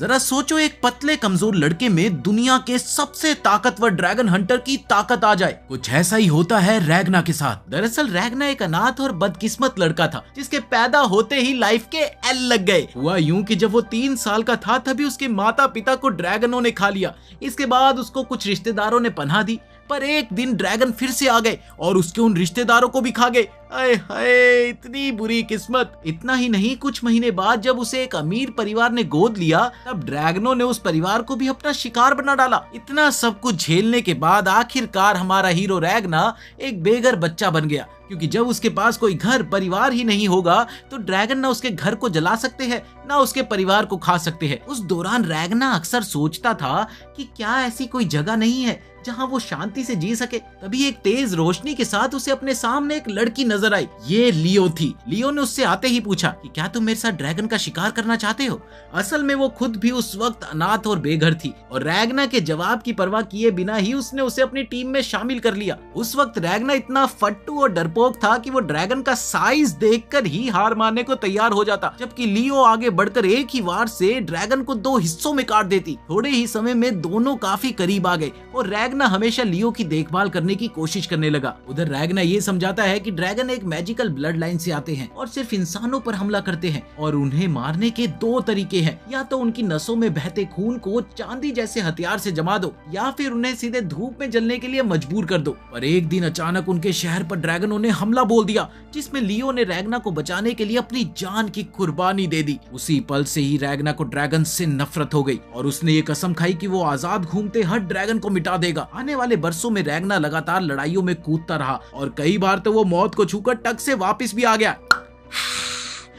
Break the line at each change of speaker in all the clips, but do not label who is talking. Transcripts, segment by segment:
जरा सोचो, एक पतले कमजोर लड़के में दुनिया के सबसे ताकतवर ड्रैगन हंटर की ताकत आ जाए। कुछ ऐसा ही होता है रैग्ना के साथ। दरअसल रैग्ना एक अनाथ और बदकिस्मत लड़का था जिसके पैदा होते ही लाइफ के एल लग गए। हुआ यूं कि जब वो 3 साल का था तभी उसके माता पिता को ड्रैगनों ने खा लिया। इसके बाद उसको कुछ रिश्तेदारों ने पनाह दी, पर एक दिन ड्रैगन फिर से आ गए और उसके उन रिश्तेदारों को भी खा गए। आए हाय, इतनी बुरी किस्मत। इतना ही नहीं, कुछ महीने बाद जब उसे एक अमीर परिवार ने गोद लिया तब ड्रैगनों ने उस परिवार को भी अपना शिकार बना डाला। इतना सब कुछ झेलने के बाद आखिरकार हमारा हीरो रैग्ना एक बेघर बच्चा बन गया, क्योंकि जब उसके पास कोई घर परिवार ही नहीं होगा तो ड्रैगन ना उसके घर को जला सकते हैं ना उसके परिवार को खा सकते हैं। उस दौरान रैग्ना अक्सर सोचता था कि क्या ऐसी कोई जगह नहीं है जहां वो शांति से जी सके। तभी एक तेज रोशनी के साथ उसे अपने सामने एक लड़की नजर आई। ये लियो थी। लियो ने उससे आते ही पूछा कि क्या तुम मेरे साथ ड्रैगन का शिकार करना चाहते हो। असल में वो खुद भी उस वक्त अनाथ और बेघर थी और रैग्ना के जवाब की परवाह किए बिना ही उसने उसे अपनी टीम में शामिल कर लिया। उस वक्त रैग्ना इतना फट्टू और डरपोक था कि वो ड्रैगन का साइज देखकर ही हार मानने को तैयार हो जाता, जबकि लियो आगे बढ़कर एक ही वार से ड्रैगन को 2 हिस्सों में काट देती। थोड़े ही समय में दोनों काफी करीब आ गए और रैग्ना हमेशा लियो की देखभाल करने की कोशिश करने लगा। उधर रैग्ना ये समझाता है कि ड्रैगन एक मैजिकल ब्लड लाइन से आते हैं और सिर्फ इंसानों पर हमला करते हैं और उन्हें मारने के 2 तरीके हैं, या तो उनकी नसों में बहते खून को चांदी जैसे हथियार से जमा दो या फिर उन्हें सीधे धूप में जलने के लिए मजबूर कर दो। पर एक दिन अचानक उनके शहर पर ड्रैगनों ने हमला बोल दिया, जिसमें लियो ने रैग्ना को बचाने के लिए अपनी जान की कुर्बानी दे दी। उसी पल से ही रैग्ना को ड्रैगन से नफरत हो गई और उसने ये कसम खाई कि वो आजाद घूमते हर ड्रैगन को मिटा देगा। आने वाले बरसों में रैग्ना लगातार लड़ाइयों में कूदता रहा और कई बार तो वो मौत को छूकर टक से वापस भी आ गया।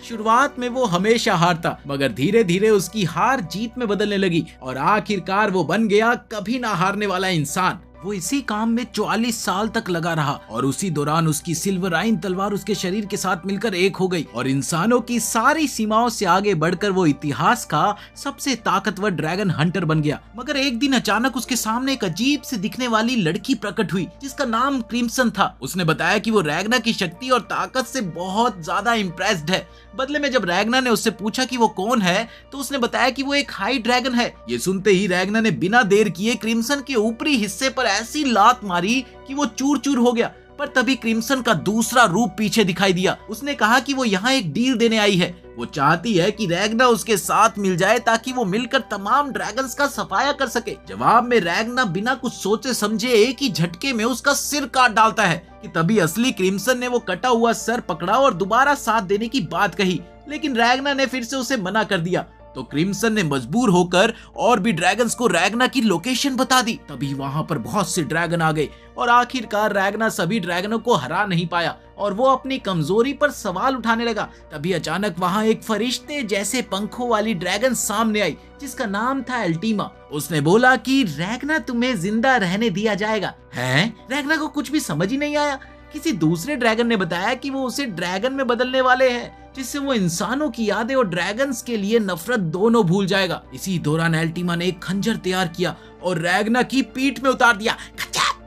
शुरुआत में वो हमेशा हारता, मगर धीरे धीरे उसकी हार जीत में बदलने लगी और आखिरकार वो बन गया कभी ना हारने वाला इंसान। वो इसी काम में 44 साल तक लगा रहा और उसी दौरान उसकी सिल्वराइन तलवार उसके शरीर के साथ मिलकर एक हो गई और इंसानों की सारी सीमाओं से आगे बढ़कर वो इतिहास का सबसे ताकतवर ड्रैगन हंटर बन गया। मगर एक दिन अचानक उसके सामने एक अजीब से दिखने वाली लड़की प्रकट हुई जिसका नाम क्रिम्सन था। उसने बताया कि वो रैग्ना की शक्ति और ताकत से बहुत ज्यादा इम्प्रेस्ड है। बदले में जब रैग्ना ने उससे पूछा कि वो कौन है तो उसने बताया कि वो एक हाई ड्रैगन है। ये सुनते ही रैग्ना ने बिना देर किए क्रिम्सन के ऊपरी हिस्से पर ऐसी लात मारी कि वो चूर चूर हो गया। पर तभी क्रिम्सन का दूसरा रूप पीछे दिखाई दिया। उसने कहा कि वो यहाँ एक डील देने आई है। वो चाहती है कि रैग्ना उसके साथ मिल जाए ताकि वो मिलकर तमाम ड्रैगन्स का सफाया कर सके। जवाब में रैग्ना बिना कुछ सोचे समझे एक ही झटके में उसका सिर काट डालता है कि तभी असली क्रिम्सन ने वो कटा हुआ सर पकड़ा और दोबारा साथ देने की बात कही, लेकिन रैग्ना ने फिर से उसे मना कर दिया। तो क्रिम्सन ने मजबूर होकर और भी ड्रैगन्स को रैग्ना की लोकेशन बता दी। तभी वहां पर बहुत से ड्रैगन आ गए और आखिरकार रैग्ना सभी ड्रैगनों को हरा नहीं पाया और वो अपनी कमजोरी पर सवाल उठाने लगा। तभी अचानक वहां एक फरिश्ते जैसे पंखों वाली ड्रैगन सामने आई जिसका नाम था अल्टीमा। उसने बोला कि रैग्ना तुम्हें जिंदा रहने दिया जाएगा। हैं? रैग्ना को कुछ भी समझ ही नहीं आया। किसी दूसरे ड्रैगन ने बताया कि वो उसे ड्रैगन में बदलने वाले हैं जिससे वो इंसानों की यादें और ड्रैगन्स के लिए नफरत दोनों भूल जाएगा। इसी दौरान अल्टीमा ने एक खंजर तैयार किया और रैग्ना की पीठ में उतार दिया।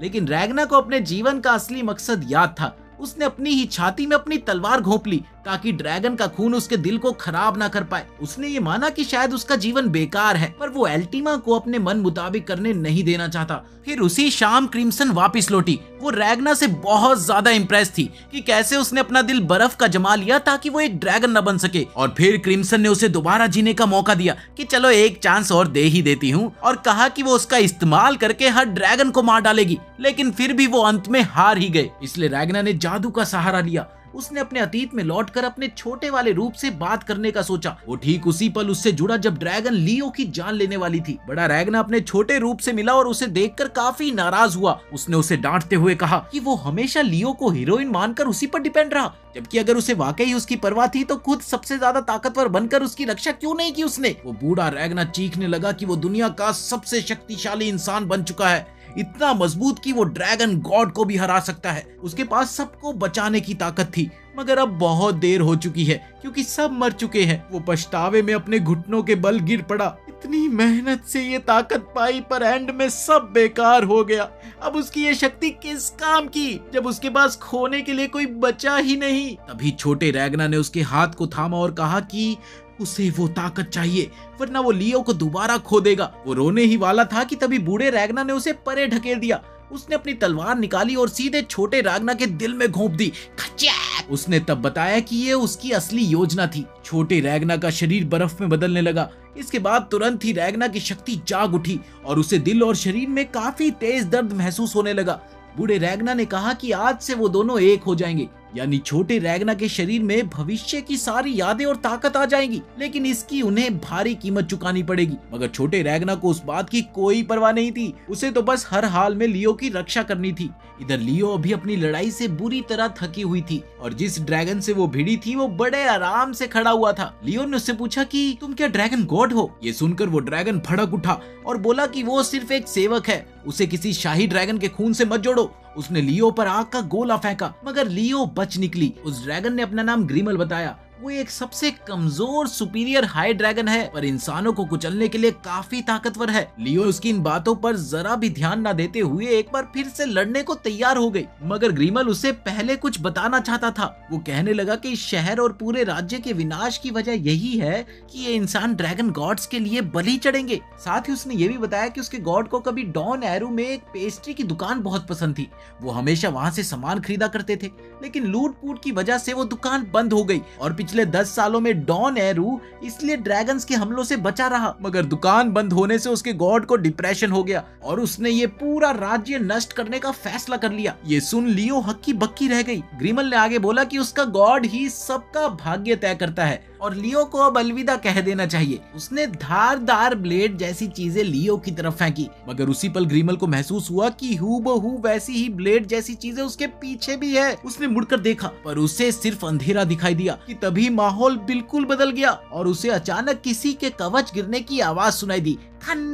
लेकिन रैग्ना को अपने जीवन का असली मकसद याद था। उसने अपनी ही छाती में अपनी तलवार घोंप ली ताकि ड्रैगन का खून उसके दिल को खराब ना कर पाए। उसने ये माना कि शायद उसका जीवन बेकार है, पर वो अल्टीमा को अपने मन मुताबिक करने नहीं देना चाहता। फिर उसी शाम क्रिम्सन वापस लौटी। वो रैग्ना से बहुत ज्यादा इम्प्रेस थी कि कैसे उसने अपना दिल बर्फ का जमा लिया ताकि वो एक ड्रैगन न बन सके। और फिर क्रिम्सन ने उसे दोबारा जीने का मौका दिया कि चलो एक चांस और दे ही देती हूँ, और कहा कि वो उसका इस्तेमाल करके हर ड्रैगन को मार डालेगी। लेकिन फिर भी वो अंत में हार ही गए। इसलिए रैग्ना ने जादू का सहारा लिया। उसने अपने अतीत में लौटकर अपने छोटे वाले रूप से बात करने का सोचा। वो ठीक उसी पल उससे जुड़ा जब ड्रैगन लियो की जान लेने वाली थी। बड़ा रैग्ना अपने छोटे रूप से मिला और उसे देखकर काफी नाराज हुआ। उसने उसे डांटते हुए कहा कि वो हमेशा लियो को हीरोइन मानकर उसी पर डिपेंड रहा, जबकि अगर उसे वाकई उसकी परवाह थी तो खुद सबसे ज्यादा ताकतवर बनकर उसकी रक्षा क्यों नहीं की उसने। वो बूढ़ा रैग्ना चीखने लगा कि वो दुनिया का सबसे शक्तिशाली इंसान बन चुका है, इतना मजबूत कि वो ड्रैगन गॉड को भी हरा सकता है। उसके पास सबको बचाने की ताकत थी, मगर अब बहुत देर हो चुकी है क्योंकि सब मर चुके हैं। वो पछतावे में अपने घुटनों के बल गिर पड़ा। इतनी मेहनत से ये ताकत पाई पर एंड में सब बेकार हो गया। अब उसकी ये शक्ति किस काम की जब उसके पास खोने के लिए कोई बचा ही नहीं। तभी छोटे रैग्ना ने उसके हाथ को थामा और कहा कि उसे वो ताकत चाहिए, वरना वो लियो को दोबारा खो देगा। वो रोने ही वाला था कि तभी बूढ़े रैगना ने उसे परे ढकेल दिया। उसने अपनी तलवार निकाली और सीधे छोटे रैगना के दिल में घोंप दी। खच्चैक! उसने तब बताया कि ये उसकी असली योजना थी। छोटे रैगना का शरीर बर्फ में बदलने लगा। इसके बाद तुरंत ही रैगना की शक्ति जाग उठी और उसे दिल और शरीर में काफी तेज दर्द महसूस होने लगा। बूढ़े रैगना ने कहा कि आज से वो दोनों एक हो जाएंगे, यानी छोटे रैगना के शरीर में भविष्य की सारी यादें और ताकत आ जाएंगी, लेकिन इसकी उन्हें भारी कीमत चुकानी पड़ेगी। मगर छोटे रैगना को उस बात की कोई परवाह नहीं थी। उसे तो बस हर हाल में लियो की रक्षा करनी थी। इधर लियो अभी अपनी लड़ाई से बुरी तरह थकी हुई थी और जिस ड्रैगन से वो भिड़ी थी वो बड़े आराम से खड़ा हुआ था। लियो ने उससे पूछा कि तुम क्या ड्रैगन गॉड हो? ये सुनकर वो ड्रैगन भड़क उठा और बोला कि वो सिर्फ एक सेवक है, उसे किसी शाही ड्रैगन के खून से मत जोड़ो। उसने लियो पर आग का गोला फेंका, मगर लियो बच निकली। उस ड्रैगन ने अपना नाम ग्रिमल बताया। वो एक सबसे कमजोर सुपीरियर हाई ड्रैगन है, पर इंसानों को कुचलने के लिए काफी ताकतवर है। लियो उसकी इन बातों पर जरा भी ध्यान न देते हुए एक बार फिर से लड़ने को तैयार हो गई, मगर ग्रिमल उसे पहले कुछ बताना चाहता था। वो कहने लगा कि इस शहर और पूरे राज्य के विनाश की वजह यही है कि ये इंसान ड्रैगन गॉड्स के लिए बलि चढ़ेंगे। साथ ही उसने ये भी बताया कि उसके गॉड को कभी डॉन एरू में एक पेस्ट्री की दुकान बहुत पसंद थी। वो हमेशा वहाँ से सामान खरीदा करते थे, लेकिन लूट पूट की वजह से वो दुकान बंद हो गई और पिछले 10 सालों में डॉन एरू इसलिए ड्रैगन्स के हमलों से बचा रहा। मगर दुकान बंद होने से उसके गॉड को डिप्रेशन हो गया और उसने ये पूरा राज्य नष्ट करने का फैसला कर लिया। ये सुन लियो हक्की बक्की रह गई। ग्रिमल ने आगे बोला कि उसका गॉड ही सबका भाग्य तय करता है और लियो को अब अलविदा कह देना चाहिए। उसने धारदार ब्लेड जैसी चीजें लियो की तरफ फेंकी, मगर उसी पल ग्रिमल को महसूस हुआ कि हूबहू वैसी ही ब्लेड जैसी चीजें उसके पीछे भी है। उसने मुड़कर देखा, पर उसे सिर्फ अंधेरा दिखाई दिया कि तभी माहौल बिल्कुल बदल गया और उसे अचानक किसी के कवच गिरने की आवाज सुनाई दी। खन!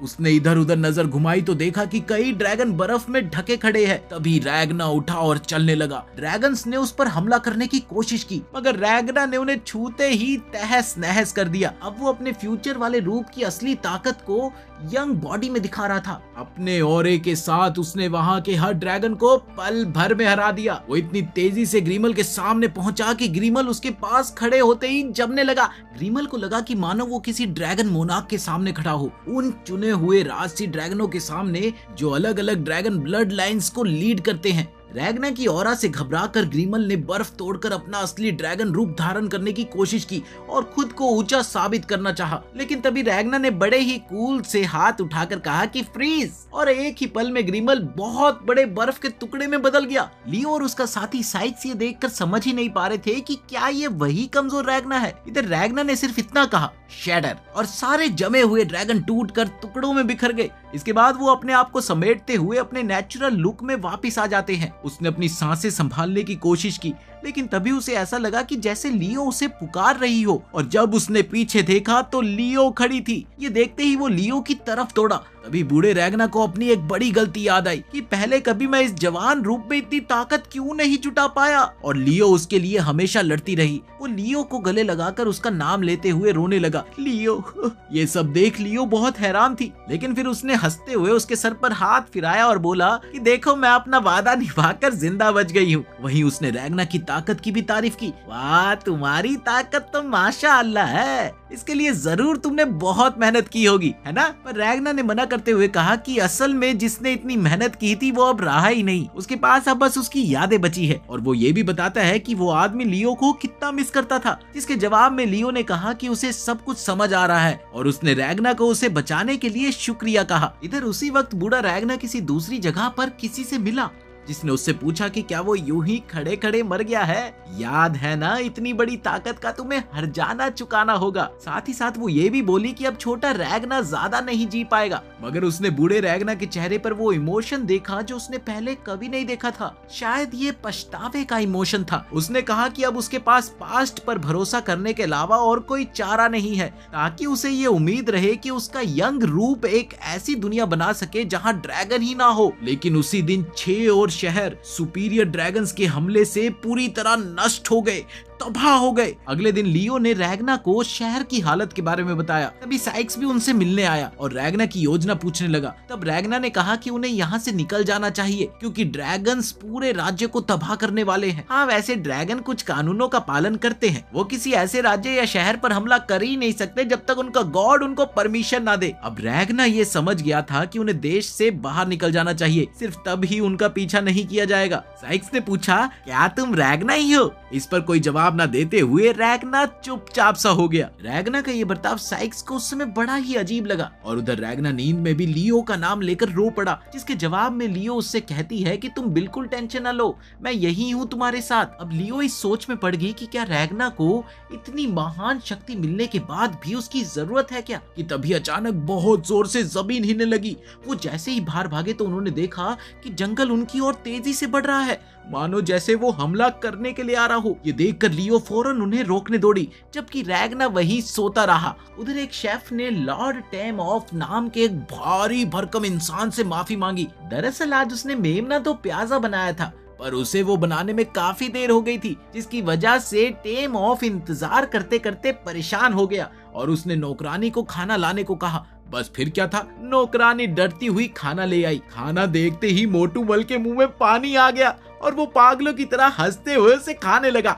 उसने इधर उधर नजर घुमाई तो देखा कि कई ड्रैगन बर्फ में ढके खड़े हैं। तभी रैगना उठा और चलने लगा। ड्रैगन्स ने उस पर हमला करने की कोशिश की, मगर रैगना ने उन्हें छूते ही तहस नहस कर दिया। अब वो अपने फ्यूचर वाले रूप की असली ताकत को यंग बॉडी में दिखा रहा था। अपने ऑरे के साथ उसने वहां के हर ड्रैगन को पल भर में हरा दिया। वो इतनी तेजी से ग्रिमल के सामने पहुंचा कि ग्रिमल उसके पास खड़े होते ही जमने लगा। ग्रिमल को लगा कि मानो वो किसी ड्रैगन मोनार्क के सामने खड़ा हो, उन चुने हुए राजसी ड्रैगनों के सामने जो अलग अलग ड्रैगन ब्लड लाइंस को लीड करते हैं। रैगना की ऑरा से घबराकर ग्रिमल ने बर्फ तोड़कर अपना असली ड्रैगन रूप धारण करने की कोशिश की और खुद को ऊंचा साबित करना चाहा, लेकिन तभी रैगना ने बड़े ही कूल से हाथ उठाकर कहा कि फ्रीज, और एक ही पल में ग्रिमल बहुत बड़े बर्फ के टुकड़े में बदल गया। लियो और उसका साथी साइक्स ये देखकर समझ ही नहीं पा रहे थे कि क्या ये वही कमजोर रैगना है। इधर रैगना ने सिर्फ इतना कहा, शैडर, और सारे जमे हुए ड्रैगन टूटकर टुकड़ों में बिखर गए। इसके बाद वो अपने आप को समेटते हुए अपने नेचुरल लुक में वापस आ जाते हैं। उसने अपनी सांसें संभालने की कोशिश की, लेकिन तभी उसे ऐसा लगा कि जैसे लियो उसे पुकार रही हो, और जब उसने पीछे देखा तो लियो खड़ी थी। ये देखते ही वो लियो की तरफ दौड़ा। तभी बूढ़े रैगना को अपनी एक बड़ी गलती याद आई कि पहले कभी मैं इस जवान रूप में इतनी ताकत क्यों नहीं जुटा पाया, और लियो उसके लिए हमेशा लड़ती रही। वो लियो को गले लगाकर उसका नाम लेते हुए रोने लगा, लियो। ये सब देख लियो बहुत हैरान थी, लेकिन फिर उसने हंसते हुए उसके सर पर हाथ फिराया और बोला कि देखो मैं अपना वादा निभाकर जिंदा बच गई हूँ। वहीं उसने रैगना की ताकत की भी तारीफ की। वाह, तुम्हारी ताकत तो माशाअल्लाह है, इसके लिए जरूर तुमने बहुत मेहनत की होगी, है ना? पर रैगना ने मना करते हुए कहा कि असल में जिसने इतनी मेहनत की थी वो अब रहा ही नहीं, उसके पास अब बस उसकी यादें बची है। और वो ये भी बताता है कि वो आदमी लियो को कितना मिस करता था, जिसके जवाब में लियो ने कहा कि उसे सब कुछ समझ आ रहा है और उसने रैगना को उसे बचाने के लिए शुक्रिया कहा। इधर उसी वक्त बूढ़ा रैगना किसी दूसरी जगह पर किसी से मिला, जिसने उससे पूछा कि क्या वो यूं ही खड़े खड़े मर गया है। याद है ना, इतनी बड़ी ताकत का तुम्हें हर जाना चुकाना होगा। साथ ही साथ वो ये भी बोली कि अब छोटा रैगना ज्यादा नहीं जी पाएगा। मगर उसने बूढ़े रैगना के चेहरे पर वो इमोशन देखा जो उसने पहले कभी नहीं देखा था। शायद ये पछतावे का इमोशन था। उसने कहा कि अब उसके पास पास्ट पर भरोसा करने के अलावा और कोई चारा नहीं है, ताकि उसे ये उम्मीद रहे कि उसका यंग रूप एक ऐसी दुनिया बना सके जहाँ ड्रैगन ही ना हो। लेकिन उसी दिन 6 और शहर सुपीरियर ड्रैगन्स के हमले से पूरी तरह नष्ट हो गए। तबाह हो गए। अगले दिन लियो ने रैगना को शहर की हालत के बारे में बताया। तभी साइक्स भी उनसे मिलने आया और रैगना की योजना पूछने लगा। तब रैगना ने कहा कि उन्हें यहाँ से निकल जाना चाहिए क्योंकि ड्रैगन्स पूरे राज्य को तबाह करने वाले हैं। हाँ, वैसे ड्रैगन कुछ कानूनों का पालन करते हैं। वो किसी ऐसे राज्य या शहर पर हमला कर ही नहीं सकते जब तक उनका गॉड उनको परमिशन ना दे। अब रैगना ये समझ गया था कि उन्हें देश से बाहर निकल जाना चाहिए, सिर्फ तब ही उनका पीछा नहीं किया जाएगा। साइक्स ने पूछा, क्या तुम रैगना ही हो? इस पर कोई जवाब ना देते हुए रैगना चुपचाप सा हो गया। रैगना का ये बर्ताव साइक्स को उस समय बड़ा ही अजीब लगा और उधर रैगना नींद में भी लियो का नाम लेकर रो पड़ा, जिसके जवाब में लियो उससे कहती है कि तुम बिल्कुल टेंशन न लो, मैं यही हूँ तुम्हारे साथ। अब लियो इस सोच में पड़ गई कि क्या रैगना को इतनी महान शक्ति मिलने के बाद भी उसकी जरूरत है क्या? कि तभी अचानक बहुत जोर से जमीन हिलने लगी। वो जैसे ही बाहर भागे तो उन्होंने देखा कि जंगल उनकी ओर तेजी से बढ़ रहा है, मानो जैसे वो हमला करने के लिए आ रहा हो। ये देखकर लियो फौरन उन्हें रोकने दौड़ी, जबकि रैगना वहीं सोता रहा। उधर एक शेफ ने लॉर्ड टेम ऑफ नाम के एक भारी भरकम इंसान से माफी मांगी। दरअसल आज उसने मेमना तो प्याजा बनाया था, पर उसे वो बनाने में काफी देर हो गई थी, जिसकी वजह से टेम ऑफ इंतजार करते करते परेशान हो गया और उसने नौकरानी को खाना लाने को कहा। बस फिर क्या था, नौकरानी डरती हुई खाना ले आई। खाना देखते ही मोटू मल के मुंह में पानी आ गया और वो पागलों की तरह हंसते हुए उसे खाने लगा।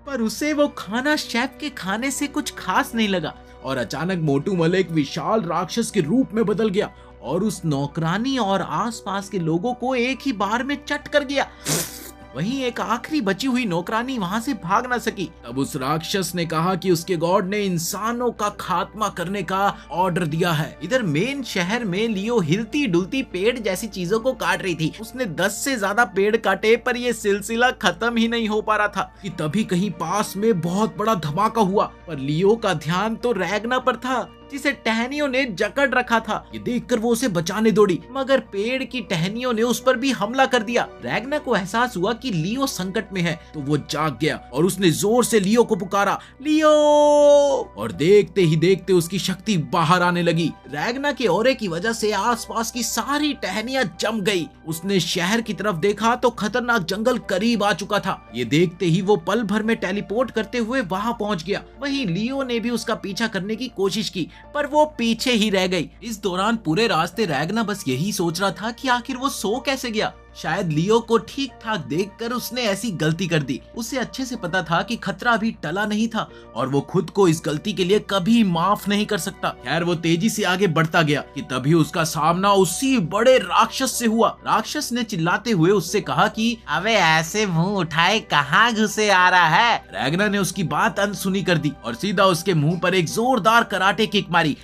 पर उसे वो खाना शेफ के खाने से कुछ खास नहीं लगा और अचानक मोटू मल एक विशाल राक्षस के रूप में बदल गया और उस नौकरानी और आसपास के लोगों को एक ही बार में चट कर गया। वहीं एक आखिरी बची हुई नौकरानी वहां से भाग ना सकी। तब उस राक्षस ने कहा कि उसके गॉड ने इंसानों का खात्मा करने का ऑर्डर दिया है। इधर मेन शहर में लियो हिलती डुलती पेड़ जैसी चीजों को काट रही थी। उसने 10 से ज्यादा पेड़ काटे पर यह सिलसिला खत्म ही नहीं हो पा रहा था कि तभी कहीं पास में बहुत बड़ा धमाका हुआ। पर लियो का ध्यान तो रैगना पर था, जिसे टहनियों ने जकड़ रखा था। ये देखकर वो उसे बचाने दौड़ी, मगर पेड़ की टहनियों ने उस पर भी हमला कर दिया। रैगना को एहसास हुआ कि लियो संकट में है, तो वो जाग गया और उसने जोर से लियो को पुकारा, लियो! और देखते ही देखते उसकी शक्ति बाहर आने लगी। रैगना के ऑरे की वजह से आसपास की सारी टहनियां जम गई। उसने शहर की तरफ देखा तो खतरनाक जंगल करीब आ चुका था। ये देखते ही वो पल भर में टेलीपोर्ट करते हुए वहां पहुंच गया। वहीं लियो ने भी उसका पीछा करने की कोशिश की, पर वो पीछे ही रह गई। इस दौरान पूरे रास्ते रैगना बस यही सोच रहा था कि आखिर वो सो कैसे गया। शायद लियो को ठीक ठाक देखकर उसने ऐसी गलती कर दी। उसे अच्छे से पता था कि खतरा अभी टला नहीं था और वो खुद को इस गलती के लिए कभी माफ नहीं कर सकता। खैर वो तेजी से आगे बढ़ता गया कि तभी उसका सामना उसी बड़े राक्षस से हुआ। राक्षस ने चिल्लाते हुए उससे कहा कि अबे ऐसे मुंह उठाए कहाँ घुसे आ रहा है। रैगना ने उसकी बात अनसुनी कर दी और सीधा उसके मुंह पर एक जोरदार कराटे किक मारी,